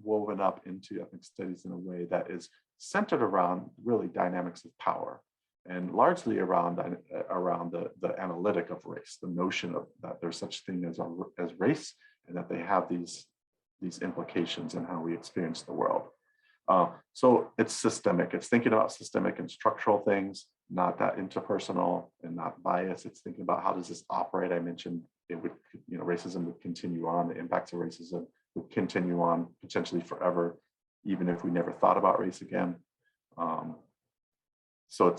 woven up into ethnic studies in a way that is centered around really dynamics of power, and largely around the analytic of race, the notion of that there's such thing as race, and that they have these implications in how we experience the world. So it's systemic. It's thinking about systemic and structural things, not that interpersonal and not bias. It's thinking about how does this operate. I mentioned racism would continue on. The impacts of racism would continue on potentially forever, even if we never thought about race again. So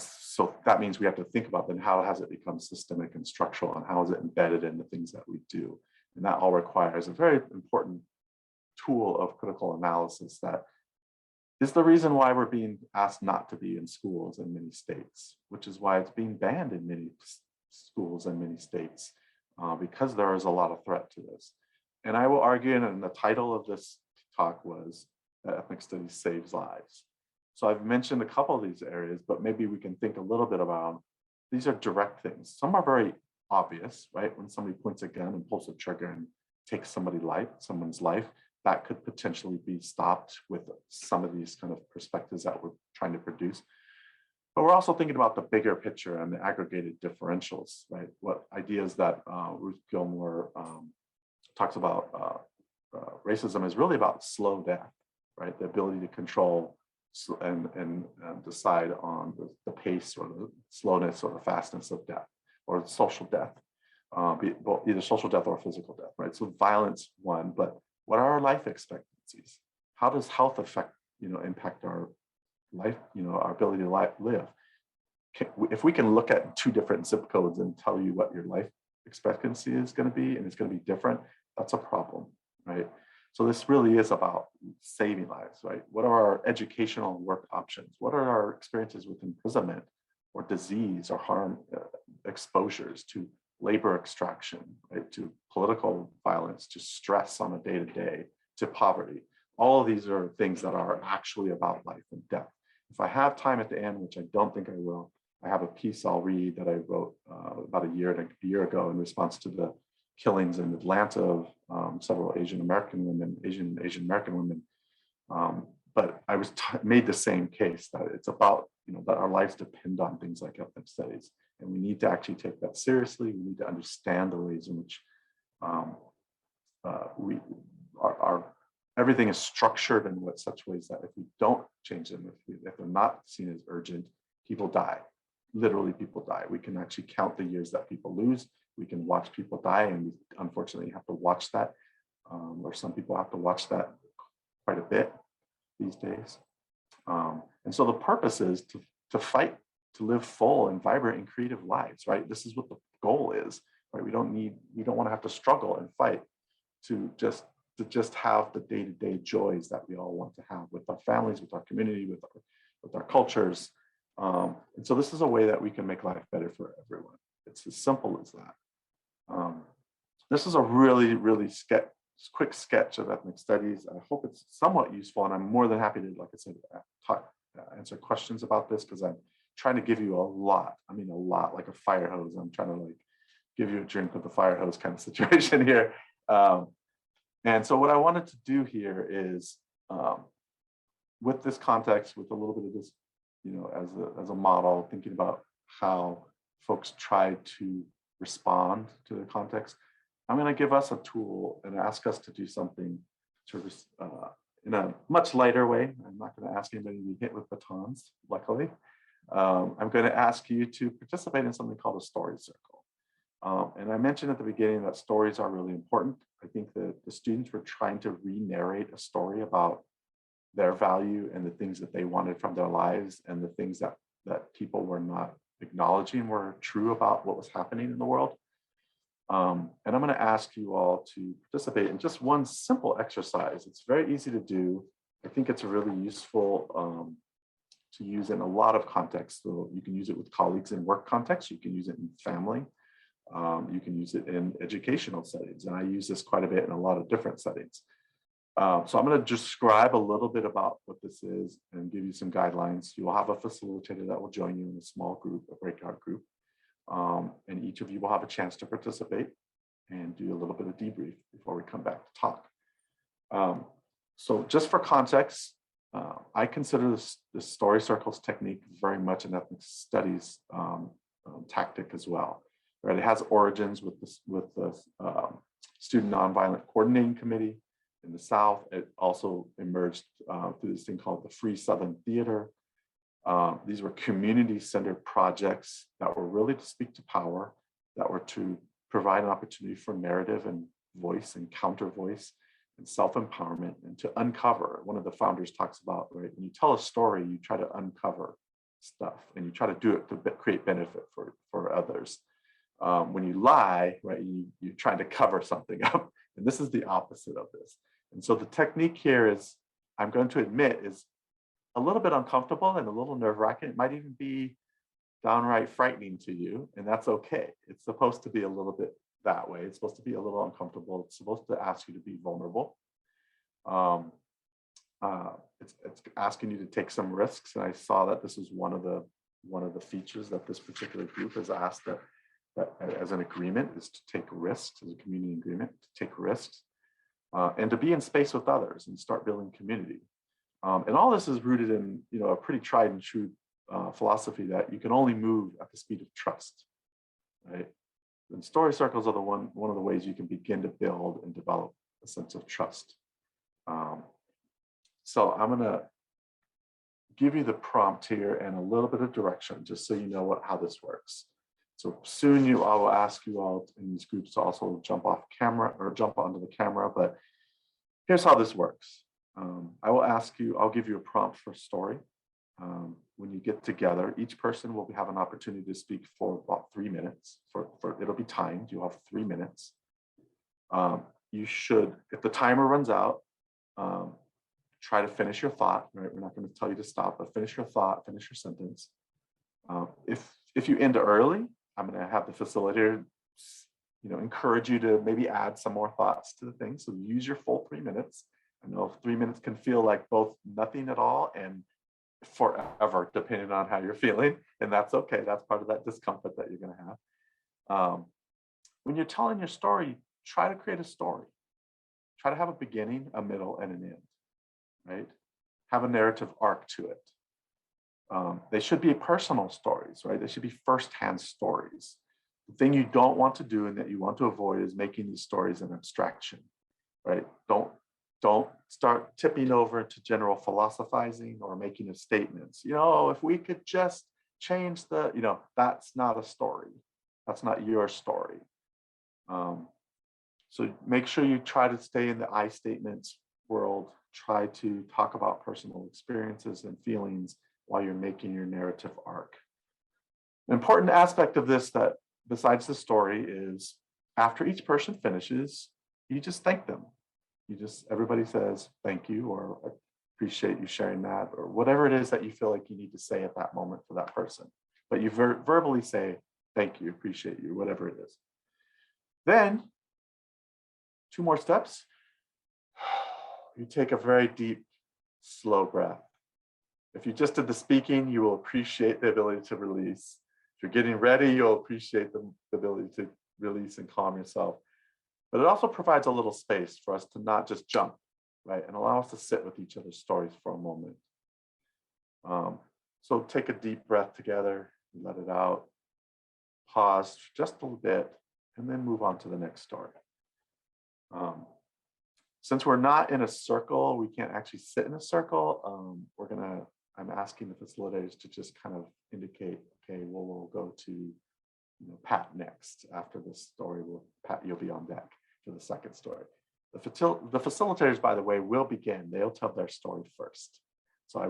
that means we have to think about then how has it become systemic and structural, and how is it embedded in the things that we do. And that all requires a very important tool of critical analysis that is the reason why we're being asked not to be in schools in many states, which is why it's being banned in many schools in many states, because there is a lot of threat to this. And I will argue, and the title of this talk was that ethnic studies saves lives. So I've mentioned a couple of these areas, but maybe we can think a little bit about, these are direct things. Some are very obvious, right? When somebody points a gun and pulls a trigger and takes someone's life, that could potentially be stopped with some of these kind of perspectives that we're trying to produce. But we're also thinking about the bigger picture and the aggregated differentials, right? What ideas that Ruth Gilmore talks about racism is really about slow death, right? The ability to control and decide on the pace or the slowness or the fastness of death or social death, either social death or physical death, right? So violence, one, but what are our life expectancies? How does health affect, impact our life, our ability to live? If we can look at 2 different zip codes and tell you what your life expectancy is going to be, and it's going to be different, that's a problem, right? So this really is about saving lives, right? What are our educational and work options? What are our experiences with imprisonment or disease or harm exposures to labor extraction, right? To political violence, to stress on a day-to-day, to poverty. All of these are things that are actually about life and death. If I have time at the end, which I don't think I will, I have a piece I'll read that I wrote about a year ago in response to the killings in Atlanta of several Asian American women. But I was made the same case that it's about, that our lives depend on things like ethnic studies. And we need to actually take that seriously. We need to understand the ways in which everything is structured in such ways that if we don't change them, if they're not seen as urgent, people die. Literally, people die. We can actually count the years that people lose. We can watch people die, and we unfortunately have to watch that, or some people have to watch that quite a bit these days. And so the purpose is to fight, to live full and vibrant and creative lives, right? This is what the goal is, right? We don't want to have to struggle and fight to just have the day-to-day joys that we all want to have with our families, with our community, with our cultures. And so this is a way that we can make life better for everyone. It's as simple as that. This is a really, really quick sketch of ethnic studies. I hope it's somewhat useful, and I'm more than happy to, like I said, answer questions about this, because I'm trying to give you a lot, like a fire hose. I'm trying to give you a drink with a fire hose kind of situation here. And so what I wanted to do here is, with this context, with a little bit of this, as a model, thinking about how folks try to respond to the context, I'm going to give us a tool and ask us to do something in a much lighter way. I'm not going to ask anybody to be hit with batons, luckily. I'm going to ask you to participate in something called a story circle. And I mentioned at the beginning that stories are really important. I think that the students were trying to re-narrate a story about their value and the things that they wanted from their lives, and the things that people were not acknowledging were true about what was happening in the world. And I'm going to ask you all to participate in just one simple exercise. It's very easy to do. I think it's really useful to use in a lot of contexts. So you can use it with colleagues in work context. You can use it in family. You can use it in educational settings. And I use this quite a bit in a lot of different settings. So I'm going to describe a little bit about what this is and give you some guidelines. You will have a facilitator that will join you in a small group, a breakout group. And each of you will have a chance to participate and do a little bit of debrief before we come back to talk. So just for context, I consider this story circles technique very much an ethnic studies tactic as well. Right? It has origins with the Student Nonviolent Coordinating Committee in the South. It also emerged through this thing called the Free Southern Theater. These were community-centered projects that were really to speak to power, that were to provide an opportunity for narrative and voice and counter voice and self-empowerment, and to uncover. One of the founders talks about, right, when you tell a story, you try to uncover stuff, and you try to do it to create benefit for others. When you lie, right, you're trying to cover something up, and this is the opposite of this. And so the technique here is, I'm going to admit, is a little bit uncomfortable and a little nerve-wracking. It might even be downright frightening to you, and that's okay. It's supposed to be a little bit that way. It's supposed to be a little uncomfortable. It's supposed to ask you to be vulnerable. It's asking you to take some risks, and I saw that this is one of the features that this particular group has asked that as an agreement is to take risks, as a community agreement, to take risks, and to be in space with others and start building community. And all this is rooted in, a pretty tried and true philosophy that you can only move at the speed of trust, right? And story circles are one of the ways you can begin to build and develop a sense of trust. So I'm going to give you the prompt here and a little bit of direction, just so you know how this works. So soon I will ask you all in these groups to also jump off camera or jump onto the camera, but here's how this works. I will ask you, I'll give you a prompt for a story. When you get together, each person will have an opportunity to speak for about 3 minutes. It'll be timed, you'll have 3 minutes. You should, if the timer runs out, try to finish your thought, right? We're not going to tell you to stop, but finish your thought, finish your sentence. If you end early, I'm going to have the facilitator, encourage you to maybe add some more thoughts to the thing. So use your full 3 minutes. I know 3 minutes can feel like both nothing at all and forever, depending on how you're feeling. And that's okay. That's part of that discomfort that you're going to have. When you're telling your story, try to create a story. Try to have a beginning, a middle, and an end, right? Have a narrative arc to it. They should be personal stories, right? They should be firsthand stories. The thing you don't want to do and that you want to avoid is making these stories an abstraction, right? Don't start tipping over to general philosophizing or making of statements. If we could just change that's not a story. That's not your story. So make sure you try to stay in the I statements world. Try to talk about personal experiences and feelings while you're making your narrative arc. An important aspect of this that besides the story is after each person finishes, you just thank them. Everybody says thank you or I appreciate you sharing that or whatever it is that you feel like you need to say at that moment for that person. But you verbally say thank you, appreciate you, whatever it is. Then 2 more steps. You take a very deep, slow breath. If you just did the speaking, you will appreciate the ability to release. If you're getting ready, you'll appreciate the ability to release and calm yourself. But it also provides a little space for us to not just jump, right? And allow us to sit with each other's stories for a moment. So take a deep breath together, let it out, pause just a little bit, and then move on to the next story. Since we're not in a circle, we can't actually sit in a circle. I'm asking the facilitators to just kind of indicate, okay, we'll go to Pat next. After this story, Pat, you'll be on deck for the second story. The facilitators, by the way, will begin. They'll tell their story first. So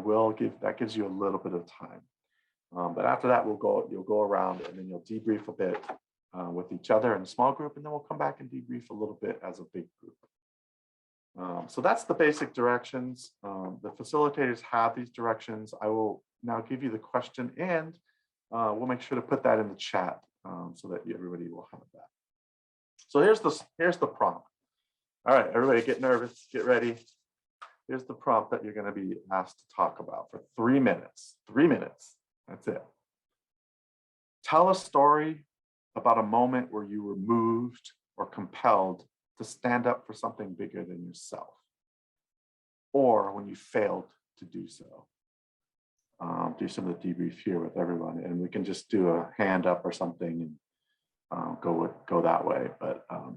that gives you a little bit of time. But after that, you'll go around and then you'll debrief a bit with each other in a small group, and then we'll come back and debrief a little bit as a big group. So that's the basic directions. The facilitators have these directions. I will now give you the question and we'll make sure to put that in the chat so that everybody will have that. So here's the prompt. All right, everybody get nervous, get ready. Here's the prompt that you're going to be asked to talk about for 3 minutes. 3 minutes, that's it. Tell a story about a moment where you were moved or compelled to stand up for something bigger than yourself, or when you failed to do so. Do some of the debrief here with everyone, and we can just do a hand up or something and go that way. But I'd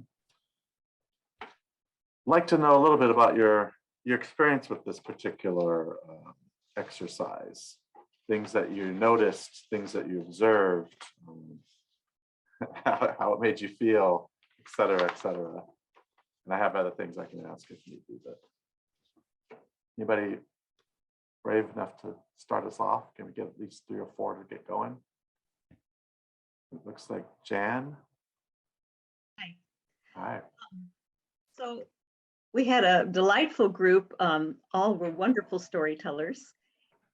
like to know a little bit about your experience with this particular exercise, things that you noticed, things that you observed, how it made you feel, et cetera, et cetera. And I have other things I can ask if need be, but anybody brave enough to start us off? Can we get at least 3 or 4 to get going? It looks like Jan. Hi. Hi. So we had a delightful group. All were wonderful storytellers.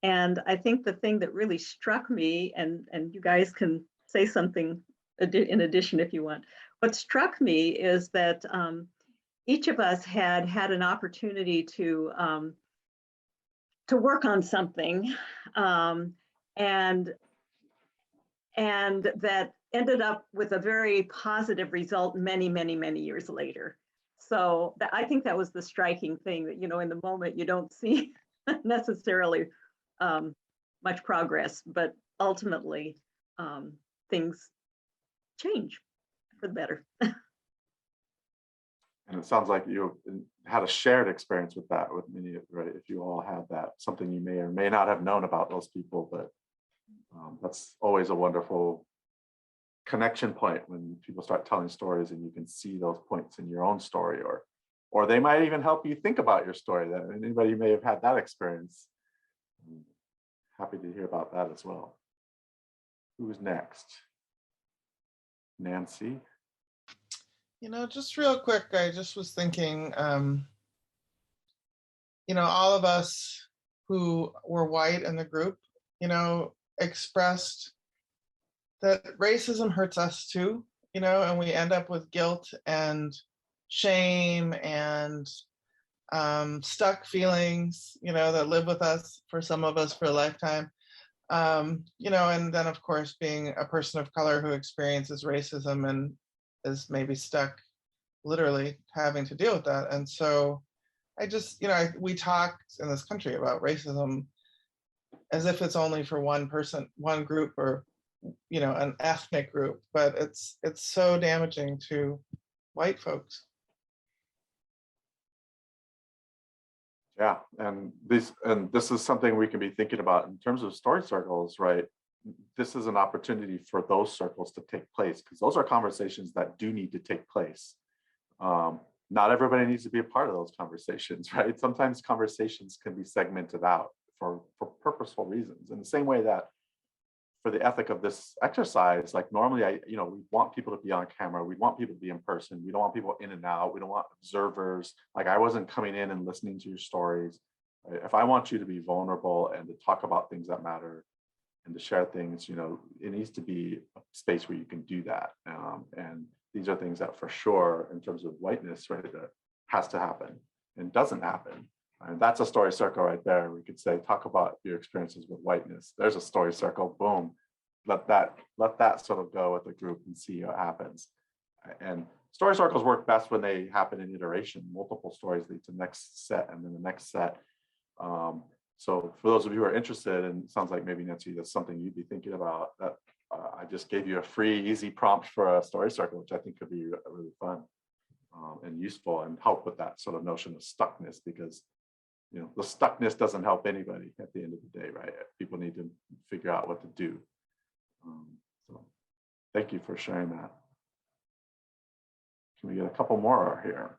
And I think the thing that really struck me, and you guys can say something in addition if you want, what struck me is that each of us had an opportunity to work on something, and that ended up with a very positive result many, many, many years later. So I think that was the striking thing, that, in the moment you don't see necessarily much progress, but ultimately things change for the better. And it sounds like you had a shared experience with that with many, right? If you all had that, something you may or may not have known about those people, but that's always a wonderful connection point when people start telling stories and you can see those points in your own story, or they might even help you think about your story. That anybody may have had that experience. Happy to hear about that as well. Who's next? Nancy? Just real quick, I just was thinking, all of us who were white in the group, expressed that racism hurts us too, and we end up with guilt and shame and stuck feelings, that live with us, for some of us, for a lifetime. And then of course, being a person of color who experiences racism and is maybe stuck literally having to deal with that. And so I just, we talk in this country about racism as if it's only for one person, one group, or, an ethnic group, but it's so damaging to white folks. Yeah, and this is something we can be thinking about in terms of story circles, right? This is an opportunity for those circles to take place, because those are conversations that do need to take place. Not everybody needs to be a part of those conversations, right? Sometimes conversations can be segmented out for purposeful reasons. In the same way that for the ethic of this exercise, like normally, we want people to be on camera. We want people to be in person. We don't want people in and out. We don't want observers. Like I wasn't coming in and listening to your stories. Right? If I want you to be vulnerable and to talk about things that matter and to share things, it needs to be a space where you can do that. And these are things that for sure, in terms of whiteness, right, that has to happen and doesn't happen. And that's a story circle right there. We could say, talk about your experiences with whiteness. There's a story circle, boom. Let that sort of go with the group and see what happens. And story circles work best when they happen in iteration. Multiple stories lead to the next set and then the next set. So for those of you who are interested, and it sounds like maybe Nancy, that's something you'd be thinking about, that I just gave you a free, easy prompt for a story circle, which I think could be really fun and useful and help with that sort of notion of stuckness, because the stuckness doesn't help anybody at the end of the day, right? People need to figure out what to do. So thank you for sharing that. Can we get a couple more here?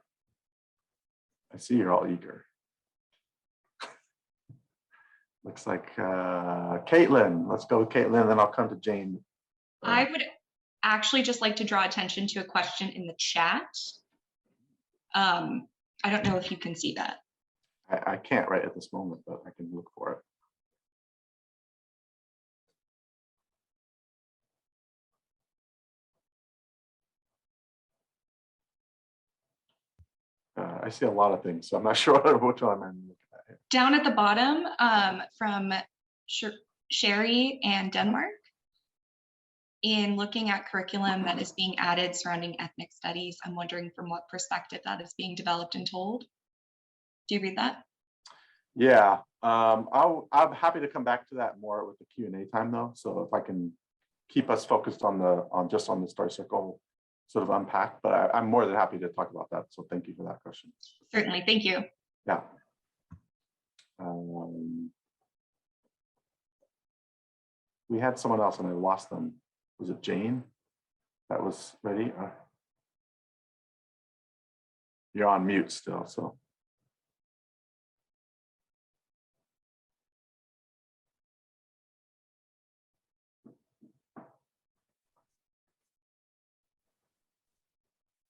I see you're all eager. Looks like Caitlin. Let's go with Caitlin, then I'll come to Jane. I would actually just like to draw attention to a question in the chat. I don't know if you can see that. I can't right at this moment, but I can look for it. I see a lot of things, so I'm not sure which one I'm looking at here. Down at the bottom, from Sherry and Denmark, in looking at curriculum that is being added surrounding ethnic studies, I'm wondering from what perspective that is being developed and told. Do you read that? Yeah, I'm happy to come back to that more with the Q&A time though. So if I can keep us focused on just the story circle sort of unpack, but I'm more than happy to talk about that. So thank you for that question. Certainly, thank you. Yeah. We had someone else and I lost them. Was it Jane that was ready? You're on mute still, so.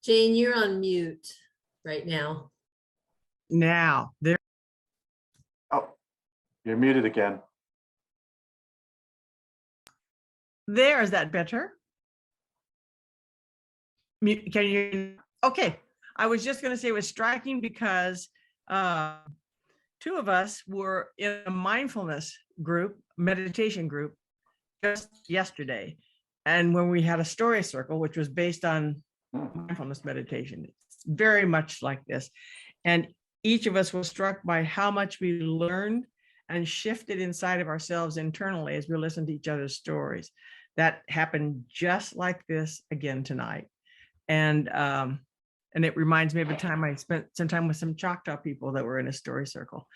Jane, you're on mute right now. Now, there. Oh, you're muted again. There, is that better? Can you? Okay, I was just going to say it was striking because two of us were in a mindfulness group, meditation group, just yesterday. And when we had a story circle, which was based on mindfulness meditation, it's very much like this. And each of us was struck by how much we learned and shifted inside of ourselves internally as we listened to each other's stories. That happened just like this again tonight. And And it reminds me of a time I spent some time with some Choctaw people that were in a story circle.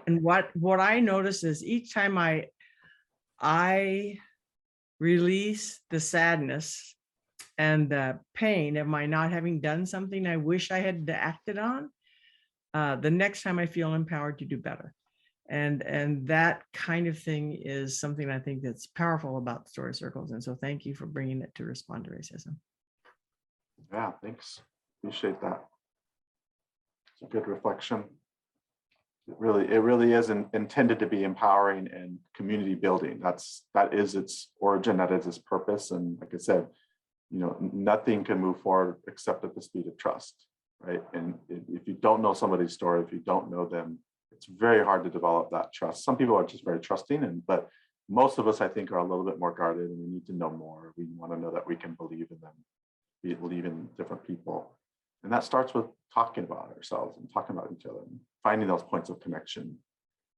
And what I notice is each time I release the sadness and the pain of my not having done something I wish I had acted on, the next time I feel empowered to do better. And that kind of thing is something I think that's powerful about story circles. And so thank you for bringing it to Respond to Racism. Yeah, thanks. Appreciate that. It's a good reflection. It really is intended to be empowering and community building. That is its origin, that is its purpose. And like I said, nothing can move forward except at the speed of trust, right? And if you don't know somebody's story, if you don't know them, it's very hard to develop that trust. Some people are just very trusting, but most of us, I think, are a little bit more guarded, and we need to know more. We want to know that we can believe in them, we believe in different people. And that starts with talking about ourselves and talking about each other, and finding those points of connection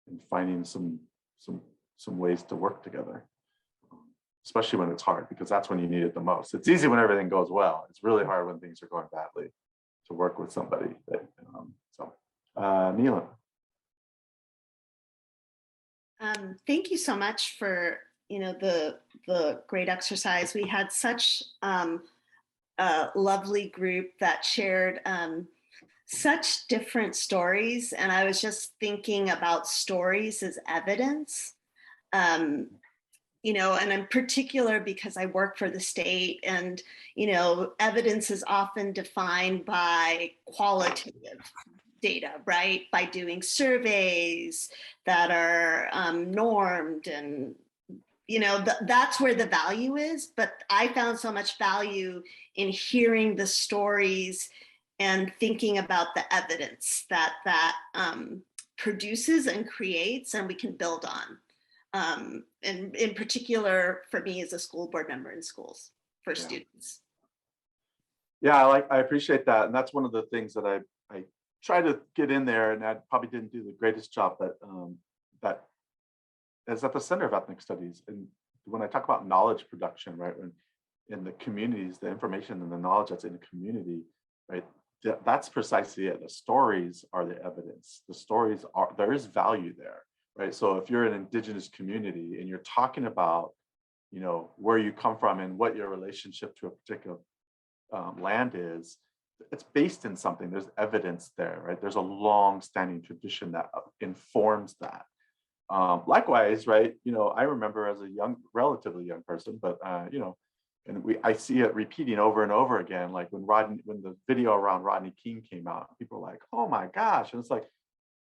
and finding some ways to work together, especially when it's hard, because that's when you need it the most. It's easy when everything goes well. It's really hard when things are going badly to work with somebody. Neela. Thank you so much for the great exercise. We had such a lovely group that shared such different stories, and I was just thinking about stories as evidence. And in particular, because I work for the state, and evidence is often defined by qualitative data, right? By doing surveys that are normed, and that's where the value is. But I found so much value in hearing the stories and thinking about the evidence that produces and creates, and we can build on. And in particular, for me as a school board member in schools for students. Yeah, I appreciate that. And that's one of the things that I try to get in there, and I probably didn't do the greatest job, but that is at the center of ethnic studies. And when I talk about knowledge production, right, when in the communities, the information and the knowledge that's in the community, right, that's precisely it. The stories are the evidence. The stories there is value there, right? So if you're an Indigenous community and you're talking about, where you come from and what your relationship to a particular land is, it's based in something. There's evidence there, right? There's a long-standing tradition that informs that. Likewise, right? I remember as a relatively young person, but and I see it repeating over and over again. Like when the video around Rodney King came out, people were like, "Oh my gosh!" And it's like,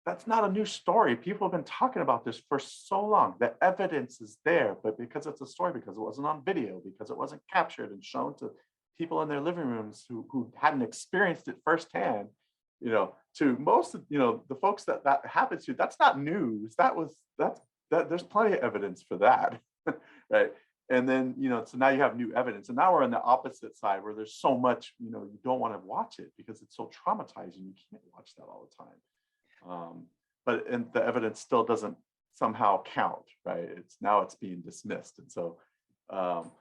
that's not a new story. People have been talking about this for so long. The evidence is there, but because it's a story, because it wasn't on video, because it wasn't captured and shown to people in their living rooms who hadn't experienced it firsthand, to most of the folks that happens to, that's not news. There's plenty of evidence for that, right? And then so now you have new evidence, and now we're on the opposite side where there's so much you don't want to watch it because it's so traumatizing. You can't watch that all the time. But the evidence still doesn't somehow count, right? It's being dismissed, and so.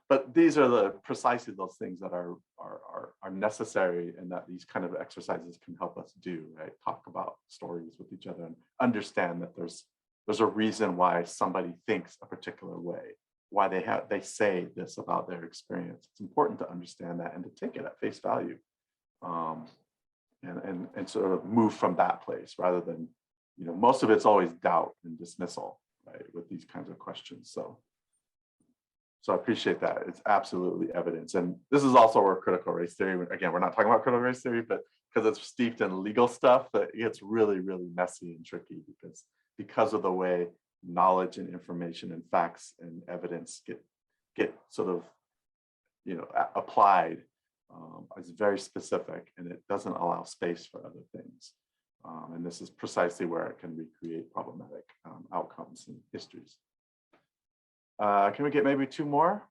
But these are precisely those things that are necessary, and that these kind of exercises can help us do, right? Talk about stories with each other and understand that there's a reason why somebody thinks a particular way, why they say this about their experience. It's important to understand that and to take it at face value, and sort of move from that place rather than, most of it's always doubt and dismissal, right? With these kinds of questions. So I appreciate that. It's absolutely evidence. And this is also where critical race theory, again, we're not talking about critical race theory, but because it's steeped in legal stuff, that it gets really, really messy and tricky because of the way knowledge and information and facts and evidence get sort of, applied. It's very specific, and it doesn't allow space for other things. And this is precisely where it can recreate problematic outcomes and histories. Can we get maybe two more?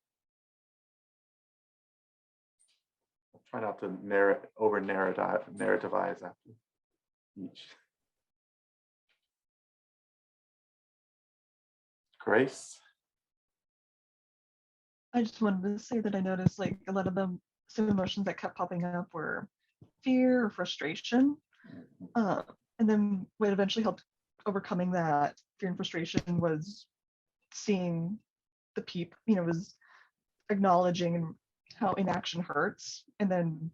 I'll try not to narrativize after each. Grace? I just wanted to say that I noticed like a lot of the same emotions that kept popping up were fear or frustration. And then what eventually helped overcoming that fear and frustration was seeing the people, was acknowledging how inaction hurts, and then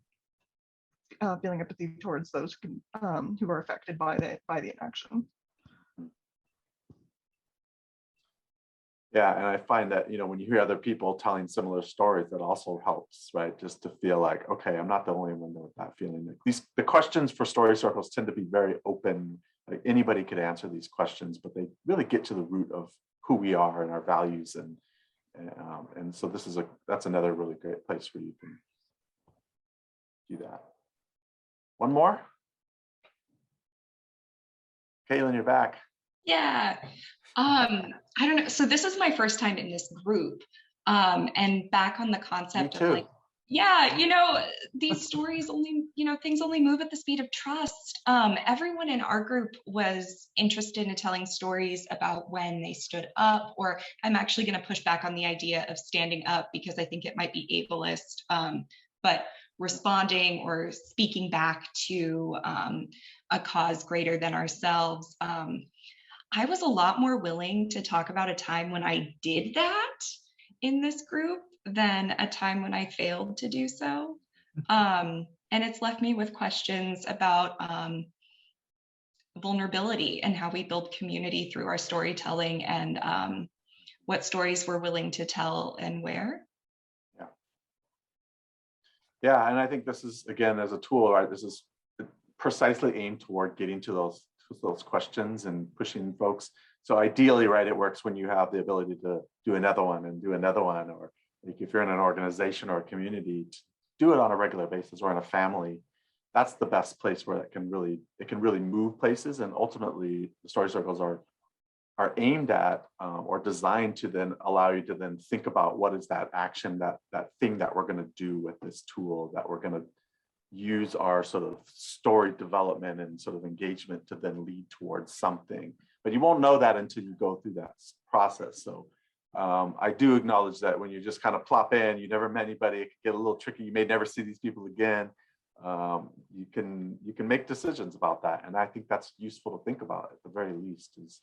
feeling empathy towards those who are affected by the inaction. Yeah, and I find that, when you hear other people telling similar stories, that also helps, right? Just to feel like, okay, I'm not the only one with that feeling. The questions for story circles tend to be very open. Like anybody could answer these questions, but they really get to the root of who we are and our values, and so that's another really great place where you can do that. One more. Caitlin, you're back. Yeah. I don't know. So this is my first time in this group. And back on the concept of like, yeah, these stories only, things only move at the speed of trust. Everyone in our group was interested in telling stories about when they stood up, or I'm actually going to push back on the idea of standing up because I think it might be ableist, but responding or speaking back to a cause greater than ourselves. I was a lot more willing to talk about a time when I did that in this group than a time when I failed to do so. And it's left me with questions about vulnerability and how we build community through our storytelling, and what stories we're willing to tell and where. Yeah, and I think this is, again, as a tool, right? This is precisely aimed toward getting to those questions and pushing folks. So ideally, right, it works when you have the ability to do another one and do another one, or like if you're in an organization or a community, to do it on a regular basis, or in a family. That's the best place where it can really move places. And ultimately, the story circles are aimed at or designed to then allow you to then think about what is that action, that thing that we're going to do with this tool, that we're going to use our sort of story development and sort of engagement to then lead towards something. But you won't know that until you go through that process. So I do acknowledge that when you just kind of plop in, you never met anybody, it can get a little tricky. You may never see these people again. You can make decisions about that. And I think that's useful to think about at the very least is,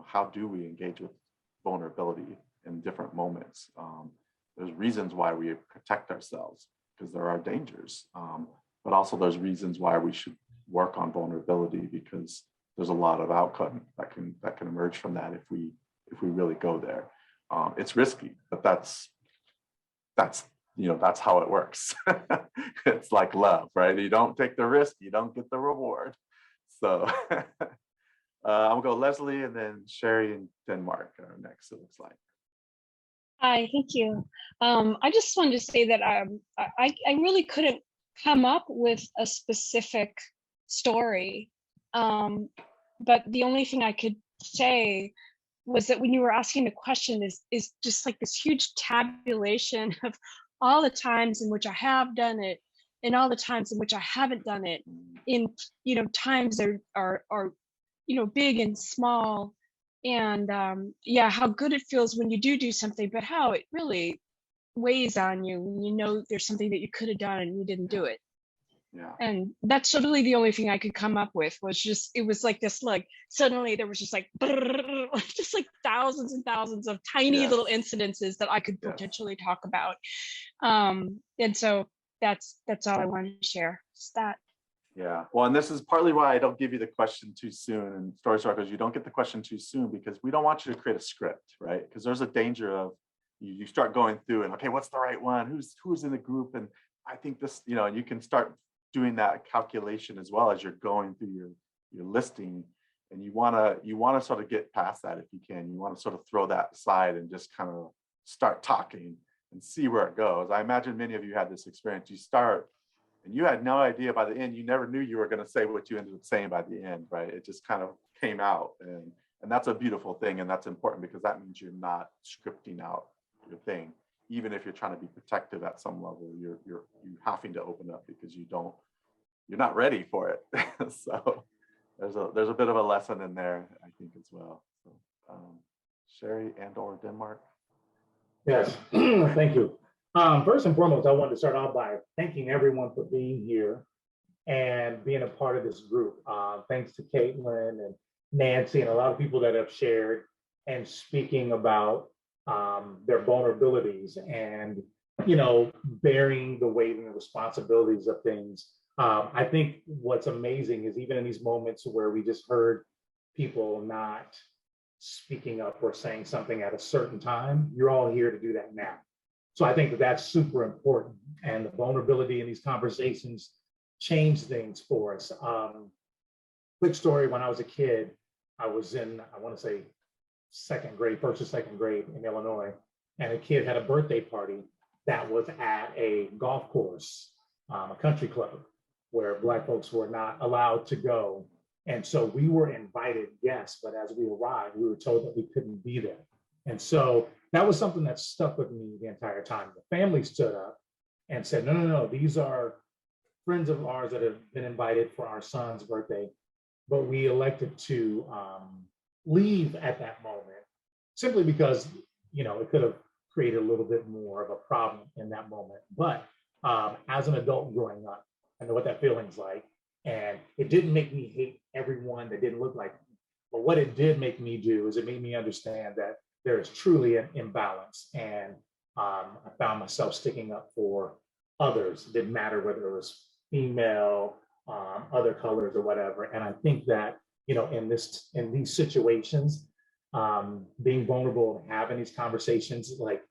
how do we engage with vulnerability in different moments? There's reasons why we protect ourselves, because there are dangers, but also there's reasons why we should work on vulnerability, because there's a lot of outcome that can emerge from that if we really go there. It's risky, but that's how it works. It's like love, right? You don't take the risk, you don't get the reward. So I'll go Leslie and then Sherry in Denmark are next, it looks like. Hi, thank you. I just wanted to say that I really couldn't come up with a specific story, but the only thing I could say was that when you were asking the question is just like this huge tabulation of all the times in which I have done it and all the times in which I haven't done it, in times that are big and small. And how good it feels when you do something, but how it really weighs on you when there's something that you could have done and you didn't do it. Yeah. And that's really the only thing I could come up with it was like this, like suddenly there was just like just like thousands and thousands of tiny little incidences that I could potentially talk about. And so that's all I wanted to share. Just that. Yeah, well, and this is partly why I don't give you the question too soon in story circles. You don't get the question too soon because we don't want you to create a script, right? Because there's a danger of you start going through and, okay, what's the right one? Who's in the group? And I think this, and you can start doing that calculation as well as you're going through your listing. And you want to sort of get past that if you can. You want to sort of throw that aside and just kind of start talking and see where it goes. I imagine many of you had this experience. You start and you had no idea by the end, you never knew you were going to say what you ended up saying by the end, right? It just kind of came out. And that's a beautiful thing. And that's important because that means you're not scripting out your thing. Even if you're trying to be protective at some level, you're having to open up because you're not ready for it. So there's a bit of a lesson in there, I think, as well. So, Sherry and/or Denmark. Yes, thank you. First and foremost, I want to start out by thanking everyone for being here and being a part of this group. Thanks to Caitlin and Nancy and a lot of people that have shared and speaking about their vulnerabilities and, you know, bearing the weight and the responsibilities of things. I think what's amazing is even in these moments where we just heard people not speaking up or saying something at a certain time, you're all here to do that now. So I think that that's super important, and the vulnerability in these conversations change things for us. Quick story, when I was a kid, I was in, I want to say second grade, first or second grade in Illinois, and a kid had a birthday party that was at a golf course, a country club, where Black folks were not allowed to go. And so we were invited guests, but as we arrived, we were told that we couldn't be there. And so that was something that stuck with me the entire time. The family stood up and said, no, no, no, these are friends of ours that have been invited for our son's birthday, but we elected to leave at that moment simply because, you know, it could have created a little bit more of a problem in that moment. But as an adult growing up, I know what that feeling's like. And it didn't make me hate everyone that didn't look like me. But what it did make me do is it made me understand that there is truly an imbalance. And I found myself sticking up for others. It didn't matter whether it was female, other colors or whatever. And I think that, you know, in these situations, being vulnerable and having these conversations, like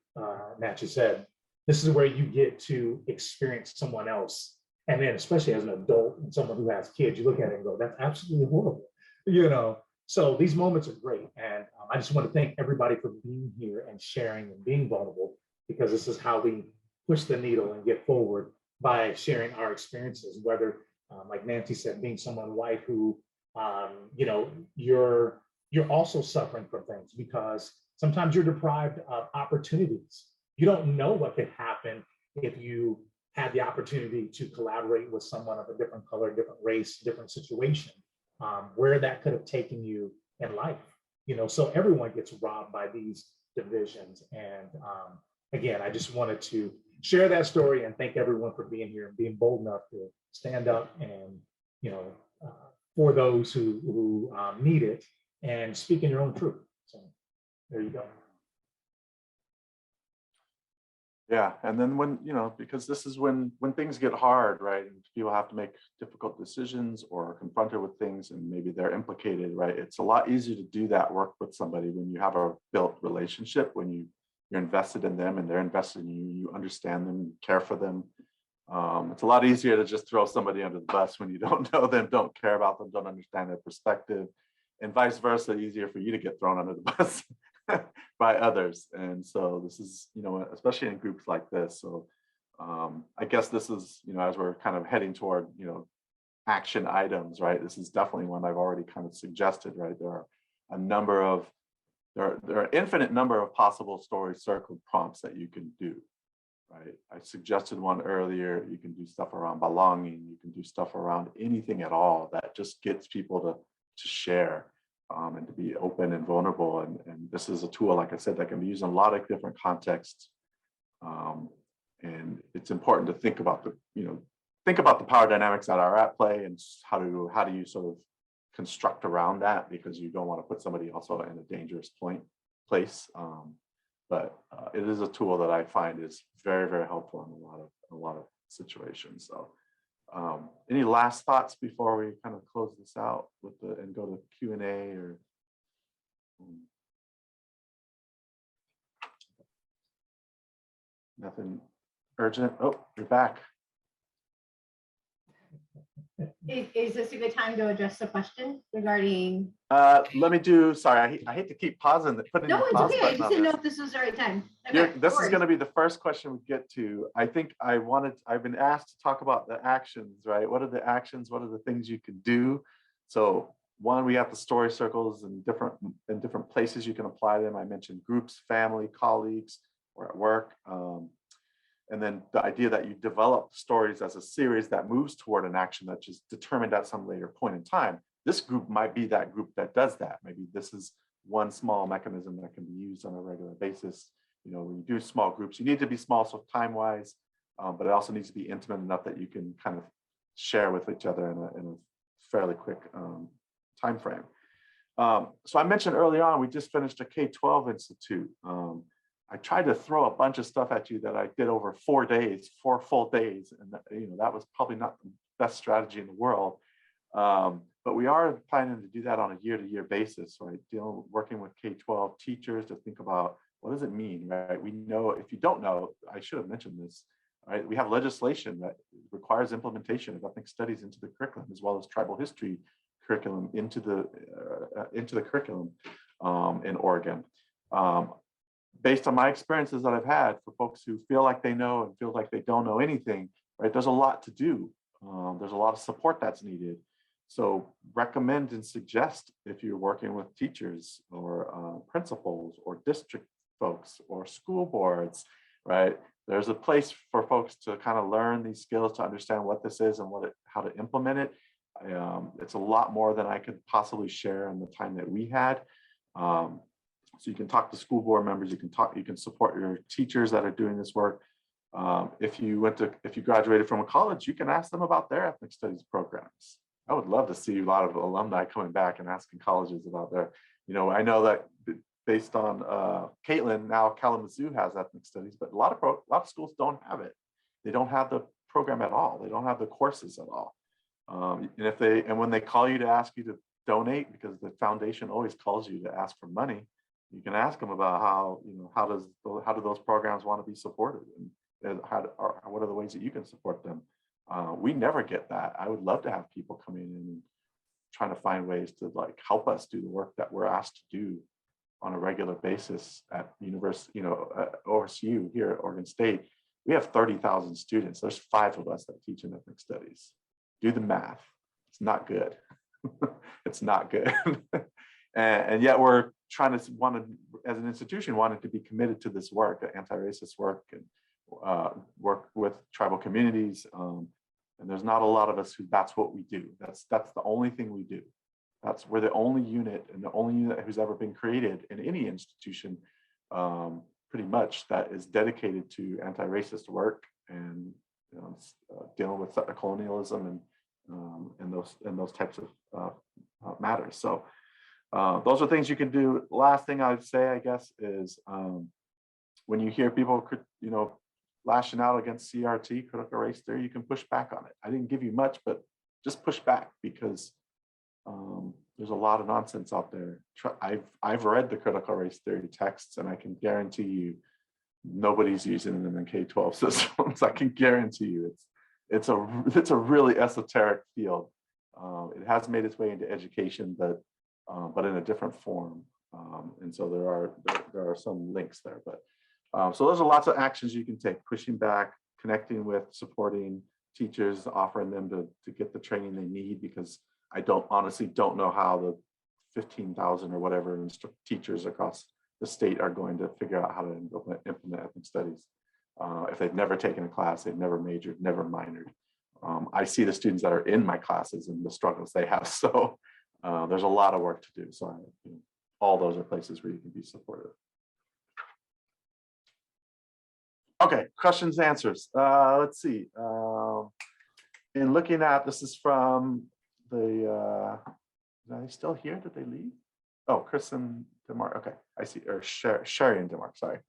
Natchee said, this is where you get to experience someone else. And then especially as an adult and someone who has kids, you look at it and go, that's absolutely horrible, you know? So these moments are great. And I just want to thank everybody for being here and sharing and being vulnerable, because this is how we push the needle and get forward by sharing our experiences, whether, like Nancy said, being someone white who, you know, you're also suffering from things because sometimes you're deprived of opportunities. You don't know what could happen if you had the opportunity to collaborate with someone of a different color, different race, different situation, where that could have taken you in life. You know, so everyone gets robbed by these divisions. And again, I just wanted to share that story and thank everyone for being here and being bold enough to stand up and, you know, for those who need it and speak in your own truth. So there you go. Yeah, and then when, you know, because this is when things get hard, right? And people have to make difficult decisions or are confronted with things and maybe they're implicated, right? It's a lot easier to do that work with somebody when you have a built relationship, when you're invested in them and they're invested in you, you understand them, you care for them. It's a lot easier to just throw somebody under the bus when you don't know them, don't care about them, don't understand their perspective, and vice versa, easier for you to get thrown under the bus by others. And so this is, you know, especially in groups like this. So I guess this is, you know, as we're kind of heading toward, you know, action items, right? This is definitely one I've already kind of suggested, right? There are a number of, there are an infinite number of possible story circle prompts that you can do, right? I suggested one earlier. You can do stuff around belonging. You can do stuff around anything at all that just gets people to share. And to be open and vulnerable. And this is a tool, like I said, that can be used in a lot of different contexts. And it's important to think about the power dynamics that are at play and how do you sort of construct around that, because you don't want to put somebody also in a dangerous place. But it is a tool that I find is very, very helpful in a lot of situations. So any last thoughts before we kind of close this out and go to Q&A or nothing urgent? Oh, you're back. Is this a good time to address the question regarding? Let me do, sorry, I hate to keep pausing. No, it's okay. I just didn't know if this was the right time. Okay, this is going to be the first question we get to. I think I've been asked to talk about the actions, right? What are the actions? What are the things you can do? So one, we have the story circles in different places you can apply them. I mentioned groups, family, colleagues, or at work. And then the idea that you develop stories as a series that moves toward an action that's just determined at some later point in time. This group might be that group that does that. Maybe this is one small mechanism that can be used on a regular basis. You know, when you do small groups, you need to be small, so time-wise, but it also needs to be intimate enough that you can kind of share with each other in a fairly quick time frame. So I mentioned early on, we just finished a K-12 institute. I tried to throw a bunch of stuff at you that I did over 4 days, 4 full days, and that was probably not the best strategy in the world. But we are planning to do that on a year-to-year basis, right? Working with K-12 teachers to think about what does it mean, right? We know, if you don't know, I should have mentioned this, right? We have legislation that requires implementation of ethnic studies into the curriculum, as well as tribal history curriculum into the curriculum in Oregon. Based on my experiences that I've had for folks who feel like they know and feel like they don't know anything, right? There's a lot to do. There's a lot of support that's needed. So recommend and suggest, if you're working with teachers or principals or district folks or school boards, right? There's a place for folks to kind of learn these skills, to understand what this is and how to implement it. It's a lot more than I could possibly share in the time that we had. So you can talk to school board members, you can support your teachers that are doing this work. If you graduated from a college, you can ask them about their ethnic studies programs. I would love to see a lot of alumni coming back and asking colleges about their, I know that based on Caitlin, now Kalamazoo has ethnic studies, but a lot of schools don't have it. They don't have the program at all. They don't have the courses at all. And when they call you to ask you to donate, because the foundation always calls you to ask for money, you can ask them about how do those programs want to be supported, and what are the ways that you can support them. We never get that. I would love to have people coming in and trying to find ways to help us do the work that we're asked to do on a regular basis at university, at OSU here at Oregon State. We have 30,000 students. There's 5 of us that teach in ethnic studies. Do the math. It's not good. It's not good. And yet we're as an institution, wanted to be committed to this work, anti-racist work, and work with tribal communities. And there's not a lot of us who that's what we do. That's the only thing we do. We're the only unit, and the only unit who's ever been created in any institution, pretty much, that is dedicated to anti-racist work and dealing with settler colonialism and those types of matters. So those are things you can do. Last thing I'd say, I guess, is when you hear people, lashing out against CRT, critical race theory, you can push back on it. I didn't give you much, but just push back, because there's a lot of nonsense out there. I've read the critical race theory texts, and I can guarantee you nobody's using them in K-12 systems. I can guarantee you it's a really esoteric field. It has made its way into education, but in a different form. And so there are some links there. But so those are lots of actions you can take: pushing back, connecting with, supporting teachers, offering them to get the training they need, because I honestly don't know how the 15,000 or whatever teachers across the state are going to figure out how to implement ethnic studies. If they've never taken a class, they've never majored, never minored. I see the students that are in my classes and the struggles they have. So there's a lot of work to do. So all those are places where you can be supportive. Okay, questions, answers. Let's see. In looking at, this is from the, are they still here? Did they leave? Oh, Chris and Denmark. Okay, I see, or Sherry and Denmark, sorry.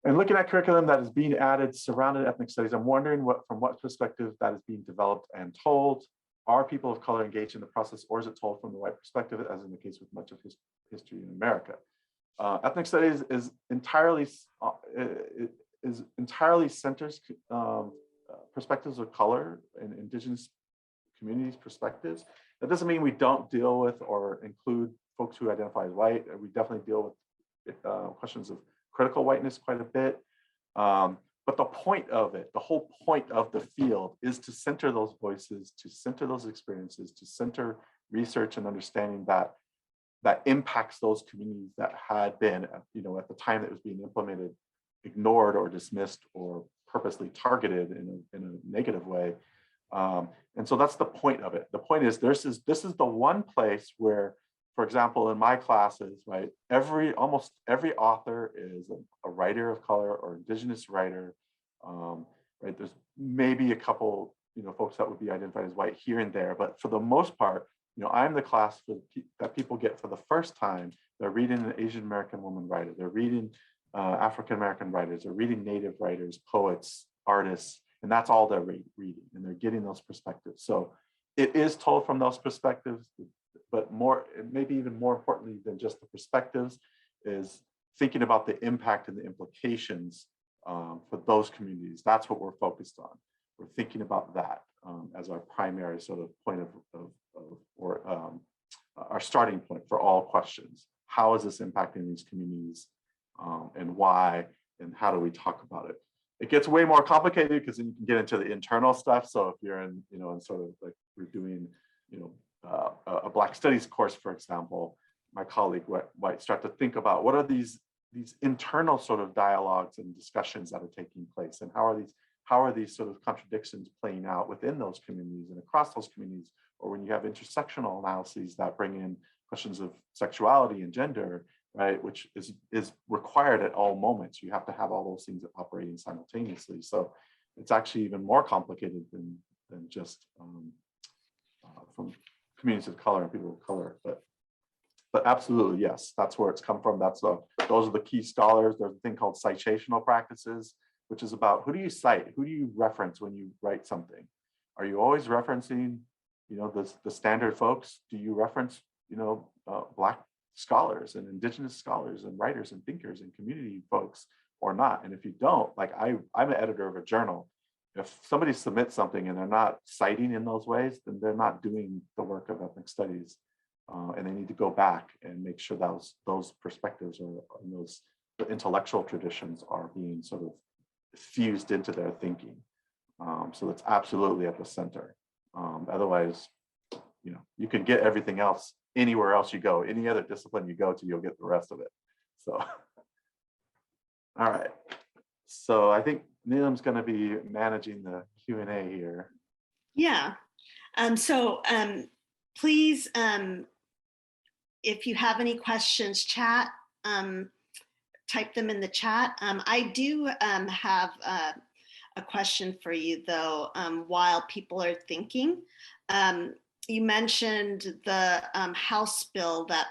And looking at curriculum that is being added surrounding ethnic studies, I'm wondering from what perspective that is being developed and told. Are people of color engaged in the process, or is it told from the white perspective, as in the case with much of history in America? Ethnic studies is entirely centers perspectives of color and Indigenous communities' perspectives. That doesn't mean we don't deal with or include folks who identify as white. We definitely deal with questions of critical whiteness quite a bit. But the point of it, the whole point of the field, is to center those voices, to center those experiences, to center research and understanding that impacts those communities that had been, at the time that it was being implemented, ignored or dismissed or purposely targeted in a negative way. And so that's the point of it. The point is, this is the one place where, for example, in my classes, right, almost every author is a writer of color or Indigenous writer, right? There's maybe a couple, folks that would be identified as white here and there, but for the most part, I'm the class that people get for the first time. They're reading an Asian American woman writer. They're reading African American writers. They're reading Native writers, poets, artists, and that's all they're reading. And they're getting those perspectives. So it is told from those perspectives, but maybe even more importantly than just the perspectives is thinking about the impact and the implications for those communities. That's what we're focused on. We're thinking about that as our primary sort of point or our starting point for all questions. How is this impacting these communities, and why, and how do we talk about it? It gets way more complicated because then you can get into the internal stuff. So if you're in, in sort of like we're doing, a Black Studies course, for example, my colleague might start to think about what are these internal sort of dialogues and discussions that are taking place, and how are these sort of contradictions playing out within those communities and across those communities, or when you have intersectional analyses that bring in questions of sexuality and gender, right, which is required at all moments. You have to have all those things operating simultaneously. So it's actually even more complicated than just from communities of color and people of color. But absolutely, yes, that's where it's come from. Those are the key scholars. There's a thing called citational practices, which is about who do you cite? Who do you reference when you write something? Are you always referencing, the standard folks? Do you reference, Black scholars and Indigenous scholars and writers and thinkers and community folks or not? And if you don't, like I'm an editor of a journal. If somebody submits something and they're not citing in those ways, then they're not doing the work of ethnic studies. And they need to go back and make sure those perspectives or the intellectual traditions are being sort of fused into their thinking. So that's absolutely at the center. Otherwise, you can get everything else anywhere else you go, any other discipline you go to, you'll get the rest of it. So, all right. So I think Neelam's going to be managing the Q&A here. Yeah. So please, if you have any questions, type them in the chat. I do have a question for you, though, while people are thinking. You mentioned the House bill that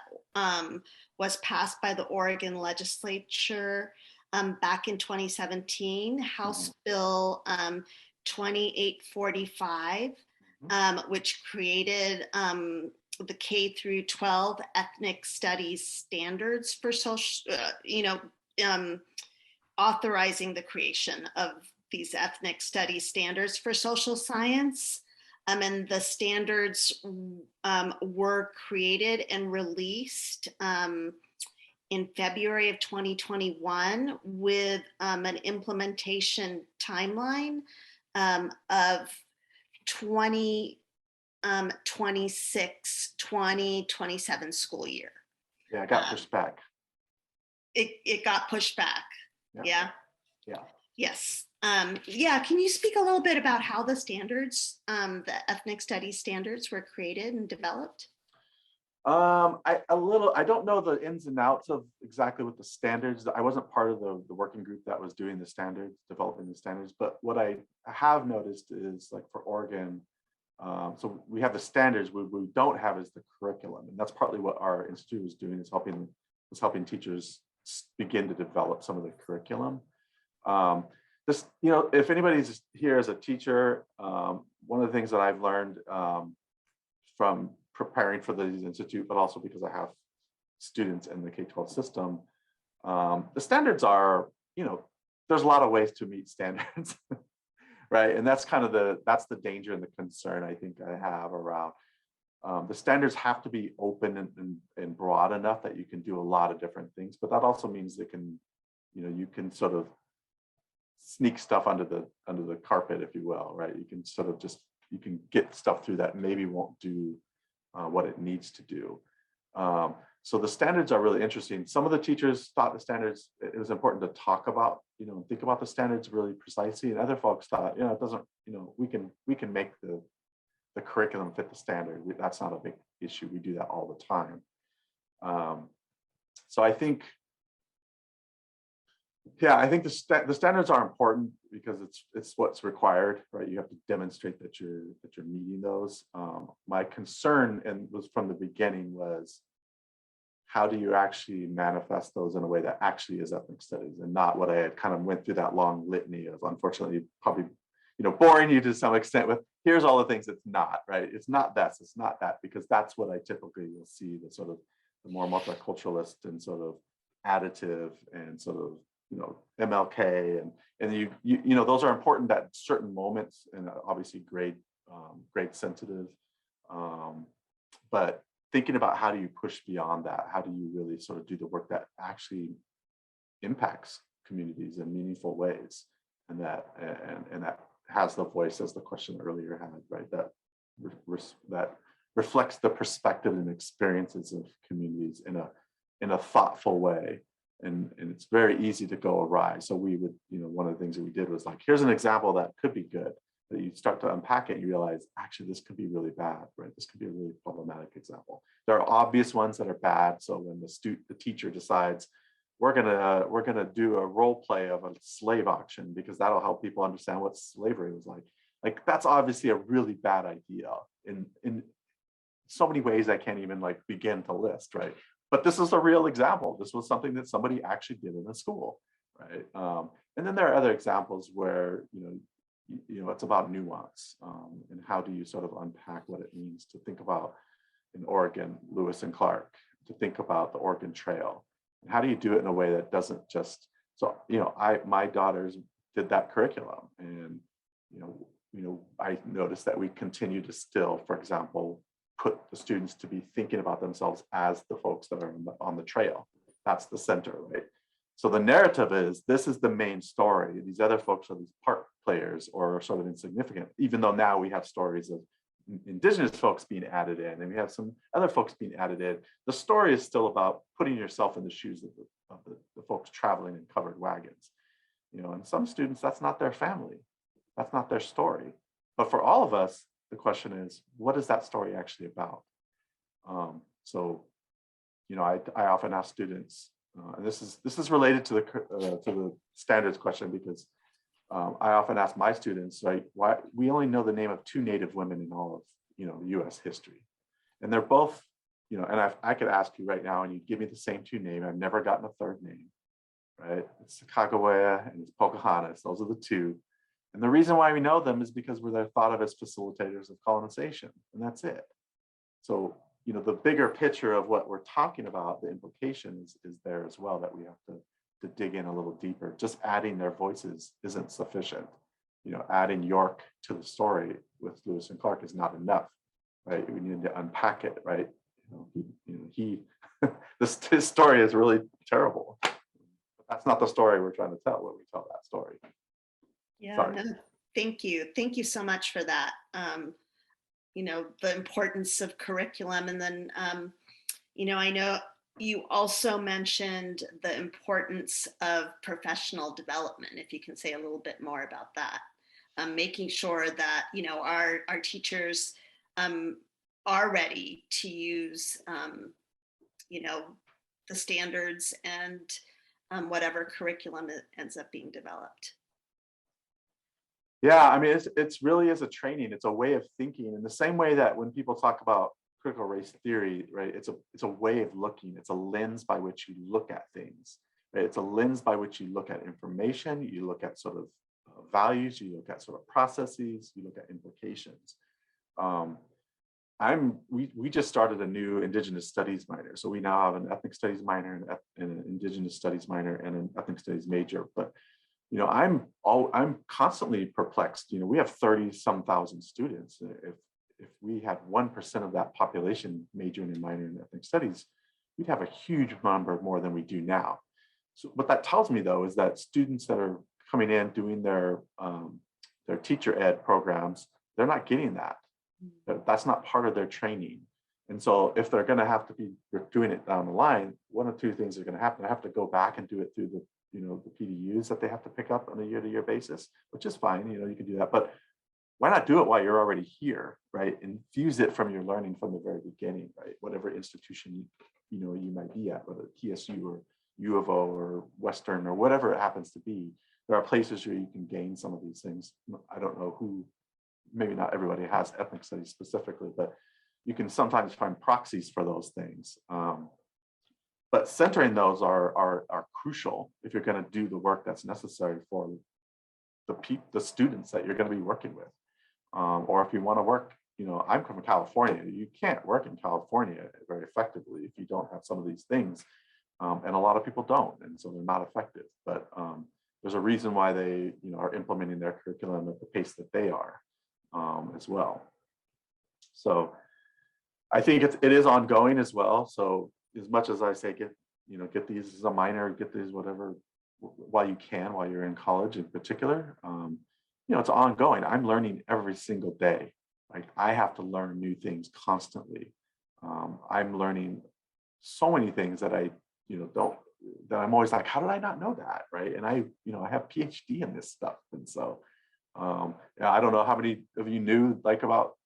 was passed by the Oregon legislature back in 2017, House Bill 2845, which created the K through 12 ethnic studies standards for social, authorizing the creation of these ethnic studies standards for social science. And the standards were created and released in February of 2021 with an implementation timeline of 2026-2027 school year. Yeah, it got pushed back. It got pushed back. Yeah. Yeah. Yes. Yeah. Can you speak a little bit about how the standards, the ethnic studies standards, were created and developed? I don't know the ins and outs of exactly what the standards. I wasn't part of the working group that was doing the standards, developing the standards. But what I have noticed is, like for Oregon, so we have the standards. What we don't have is the curriculum, and that's partly what our institute was doing, is helping teachers begin to develop some of the curriculum. If anybody's here as a teacher, one of the things that I've learned from preparing for the institute, but also because I have students in the K-12 system, the standards are, there's a lot of ways to meet standards, right? And that's kind of that's the danger and the concern I think I have around the standards have to be open and broad enough that you can do a lot of different things, but that also means that you can sort of sneak stuff under the carpet, if you will, right? You can sort of you can get stuff through that maybe won't do what it needs to do. So the standards are really interesting. Some of the teachers thought the standards, it was important to talk about, think about the standards really precisely. And other folks thought, it doesn't, we can make the curriculum fit the standard. That's not a big issue. We do that all the time. So I think, Yeah, I think the standards are important because it's what's required, right? You have to demonstrate that you're meeting those. My concern and was from the beginning was, how do you actually manifest those in a way that actually is ethnic studies, and not what I had kind of went through that long litany of, unfortunately, probably, boring you to some extent with, here's all the things it's not, right? It's not this, it's not that, because that's what I typically will see, the sort of the more multiculturalist and sort of additive and sort of, MLK and you those are important at certain moments, and obviously grade sensitive, but thinking about how do you push beyond that, how do you really sort of do the work that actually impacts communities in meaningful ways, and that has the voice, as the question earlier had, right, that reflects the perspective and experiences of communities in a thoughtful way. And it's very easy to go awry. So we would, one of the things that we did was like, here's an example that could be good. But you start to unpack it and you realize, actually, this could be really bad, right? This could be a really problematic example. There are obvious ones that are bad. So when the teacher decides, we're gonna do a role play of a slave auction because that'll help people understand what slavery was like that's obviously a really bad idea in so many ways I can't even begin to list, right? But this is a real example. This was something that somebody actually did in a school, right? And then there are other examples where, it's about nuance, and how do you sort of unpack what it means to think about in Oregon, Lewis and Clark, to think about the Oregon Trail. And how do you do it in a way that doesn't just, so, my daughters did that curriculum, and, I noticed that we continue to still, for example, put the students to be thinking about themselves as the folks that are on the trail. That's the center, right? So the narrative is, this is the main story. These other folks are these part players or sort of insignificant, even though now we have stories of Indigenous folks being added in, and we have some other folks being added in. The story is still about putting yourself in the shoes of the folks traveling in covered wagons. And some students, that's not their family. That's not their story. But for all of us, the question is, what is that story actually about? I often ask students, and this is related to the standards question, because I often ask my students, right, why we only know the name of 2 Native women in all of U.S. history, and they're both, and I could ask you right now, and you give me the same 2 names. I've never gotten a third name, right? It's Sakakawea and it's Pocahontas. Those are the 2. And the reason why we know them is because they're thought of as facilitators of colonization, and that's it. So, the bigger picture of what we're talking about, the implications is there as well, that we have to dig in a little deeper. Just adding their voices isn't sufficient. Adding York to the story with Lewis and Clark is not enough, right? We need to unpack it, right? His story is really terrible. But that's not the story we're trying to tell when we tell that story. Yeah, Sorry. no, thank you. Thank you so much for that. The importance of curriculum. And then, I know you also mentioned the importance of professional development, if you can say a little bit more about that. Making sure that, our teachers are ready to use, the standards and whatever curriculum ends up being developed. Yeah, I mean, it's really is a training. It's a way of thinking, in the same way that when people talk about critical race theory, right? It's a way of looking. It's a lens by which you look at things, right? It's a lens by which you look at information. You look at sort of values. You look at sort of processes. You look at implications. We just started a new Indigenous Studies minor, so we now have an Ethnic Studies minor and an Indigenous Studies minor and an Ethnic Studies major, but. I'm constantly perplexed. We have 30-some thousand students. If we had 1% of that population majoring and minoring in ethnic studies, we'd have a huge number more than we do now. So what that tells me, though, is that students that are coming in doing their teacher ed programs, they're not getting that. That's not part of their training. And so if they're going to have to be doing it down the line, one of 2 things are going to happen. They have to go back and do it through the PDUs that they have to pick up on a year-to-year basis, which is fine. You can do that, but why not do it while you're already here, right? Infuse it from your learning from the very beginning, right? Whatever institution you might be at, whether TSU or U of O or Western or whatever it happens to be, there are places where you can gain some of these things. I don't know who, maybe not everybody has ethnic studies specifically, but you can sometimes find proxies for those things. But centering those are crucial if you're going to do the work that's necessary for the students that you're going to be working with. Or if you want to work, I'm from California. You can't work in California very effectively if you don't have some of these things. And a lot of people don't, and so they're not effective. But there's a reason why they are implementing their curriculum at the pace that they are as well. So I think it is ongoing as well. So as much as I say, get these as a minor, get these whatever while you can, while you're in college in particular, it's ongoing. I'm learning every single day. Like I have to learn new things constantly. I'm learning so many things that I that I'm always like, how did I not know that, right? And I have PhD in this stuff, and so I don't know how many of you knew about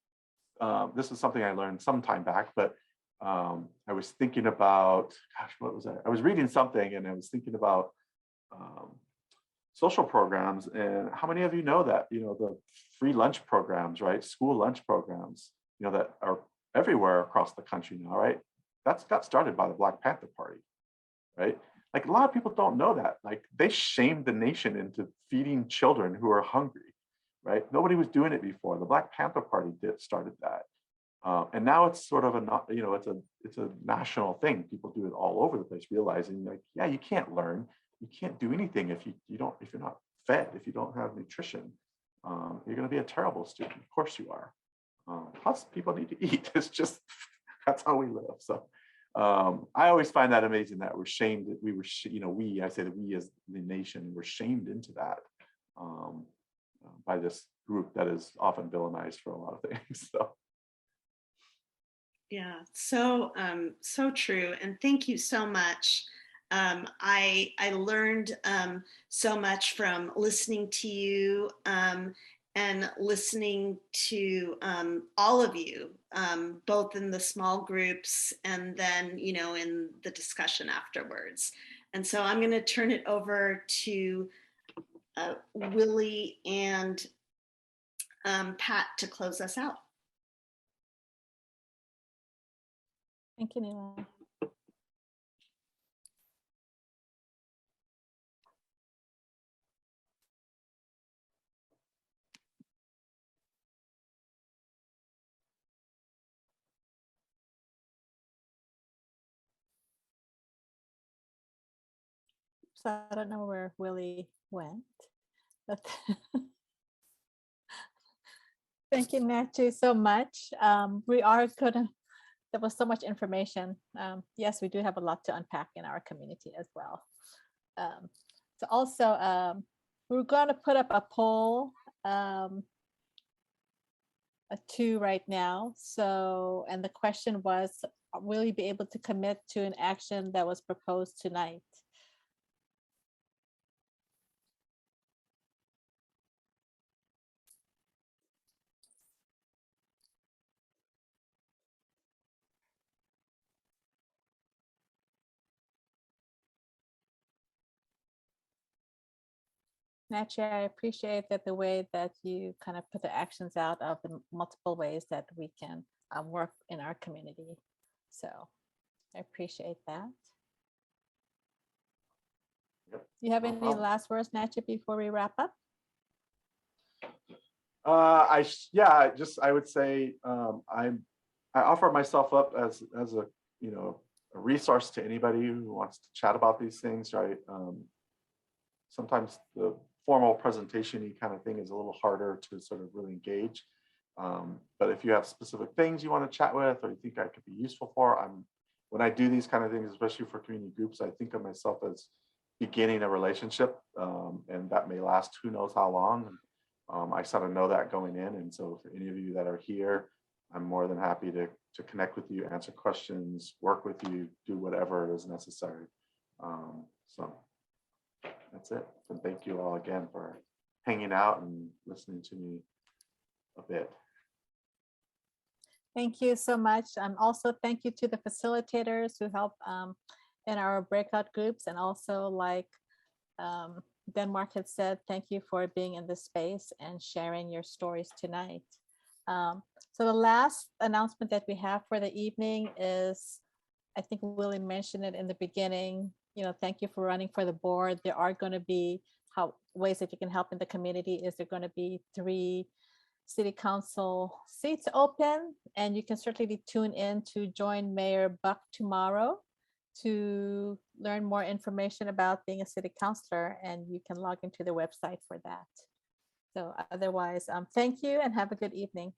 this is something I learned some time back, but I was thinking about, gosh, what was that? I was reading something and I was thinking about social programs, and how many of you know that the free lunch programs, right? School lunch programs, that are everywhere across the country now, right? That's got started by the Black Panther Party, right? Like a lot of people don't know that. Like they shamed the nation into feeding children who are hungry, right? Nobody was doing it before. The Black Panther Party started that. And now it's sort of it's a national thing. People do it all over the place, realizing like, yeah, you can't learn, you can't do anything if you're not fed, if you don't have nutrition. You're going to be a terrible student. Of course you are. Plus, people need to eat. It's just that's how we live. So I always find that amazing that we're shamed. That I say that we as the nation were shamed into that by this group that is often villainized for a lot of things. So. Yeah, so true, and thank you so much. I learned so much from listening to you and listening to all of you, both in the small groups and then in the discussion afterwards. And so I'm going to turn it over to Willie and Pat to close us out. Thank you, Nila. So I don't know where Willie went, but thank you, Natchee, so much. We are gonna. There was so much information. Yes, we do have a lot to unpack in our community as well. So also, we're going to put up a poll, a 2 right now. So, and the question was, will you be able to commit to an action that was proposed tonight? Natchee, I appreciate that the way that you kind of put the actions out of the multiple ways that we can work in our community. So I appreciate that. Yep, Do you have no any problem. last words, Natchee, before we wrap up? I would say I offer myself up as a a resource to anybody who wants to chat about these things, right? Sometimes the formal presentation-y kind of thing is a little harder to sort of really engage. But if you have specific things you want to chat with or you think I could be useful for, when I do these kind of things, especially for community groups, I think of myself as beginning a relationship, and that may last who knows how long. I sort of know that going in, and so for any of you that are here, I'm more than happy to connect with you, answer questions, work with you, do whatever is necessary. So that's it. And thank you all again for hanging out and listening to me a bit. Thank you so much. Also, thank you to the facilitators who help in our breakout groups. And also, like Denmark had said, thank you for being in this space and sharing your stories tonight. So the last announcement that we have for the evening is, I think Willie mentioned it in the beginning, thank you for running for the board. There are going to be ways that you can help in the community. Is there going to be 3 city council seats open, and you can certainly tune in to join Mayor Buck tomorrow to learn more information about being a city councilor, and you can log into the website for that. So otherwise, thank you and have a good evening.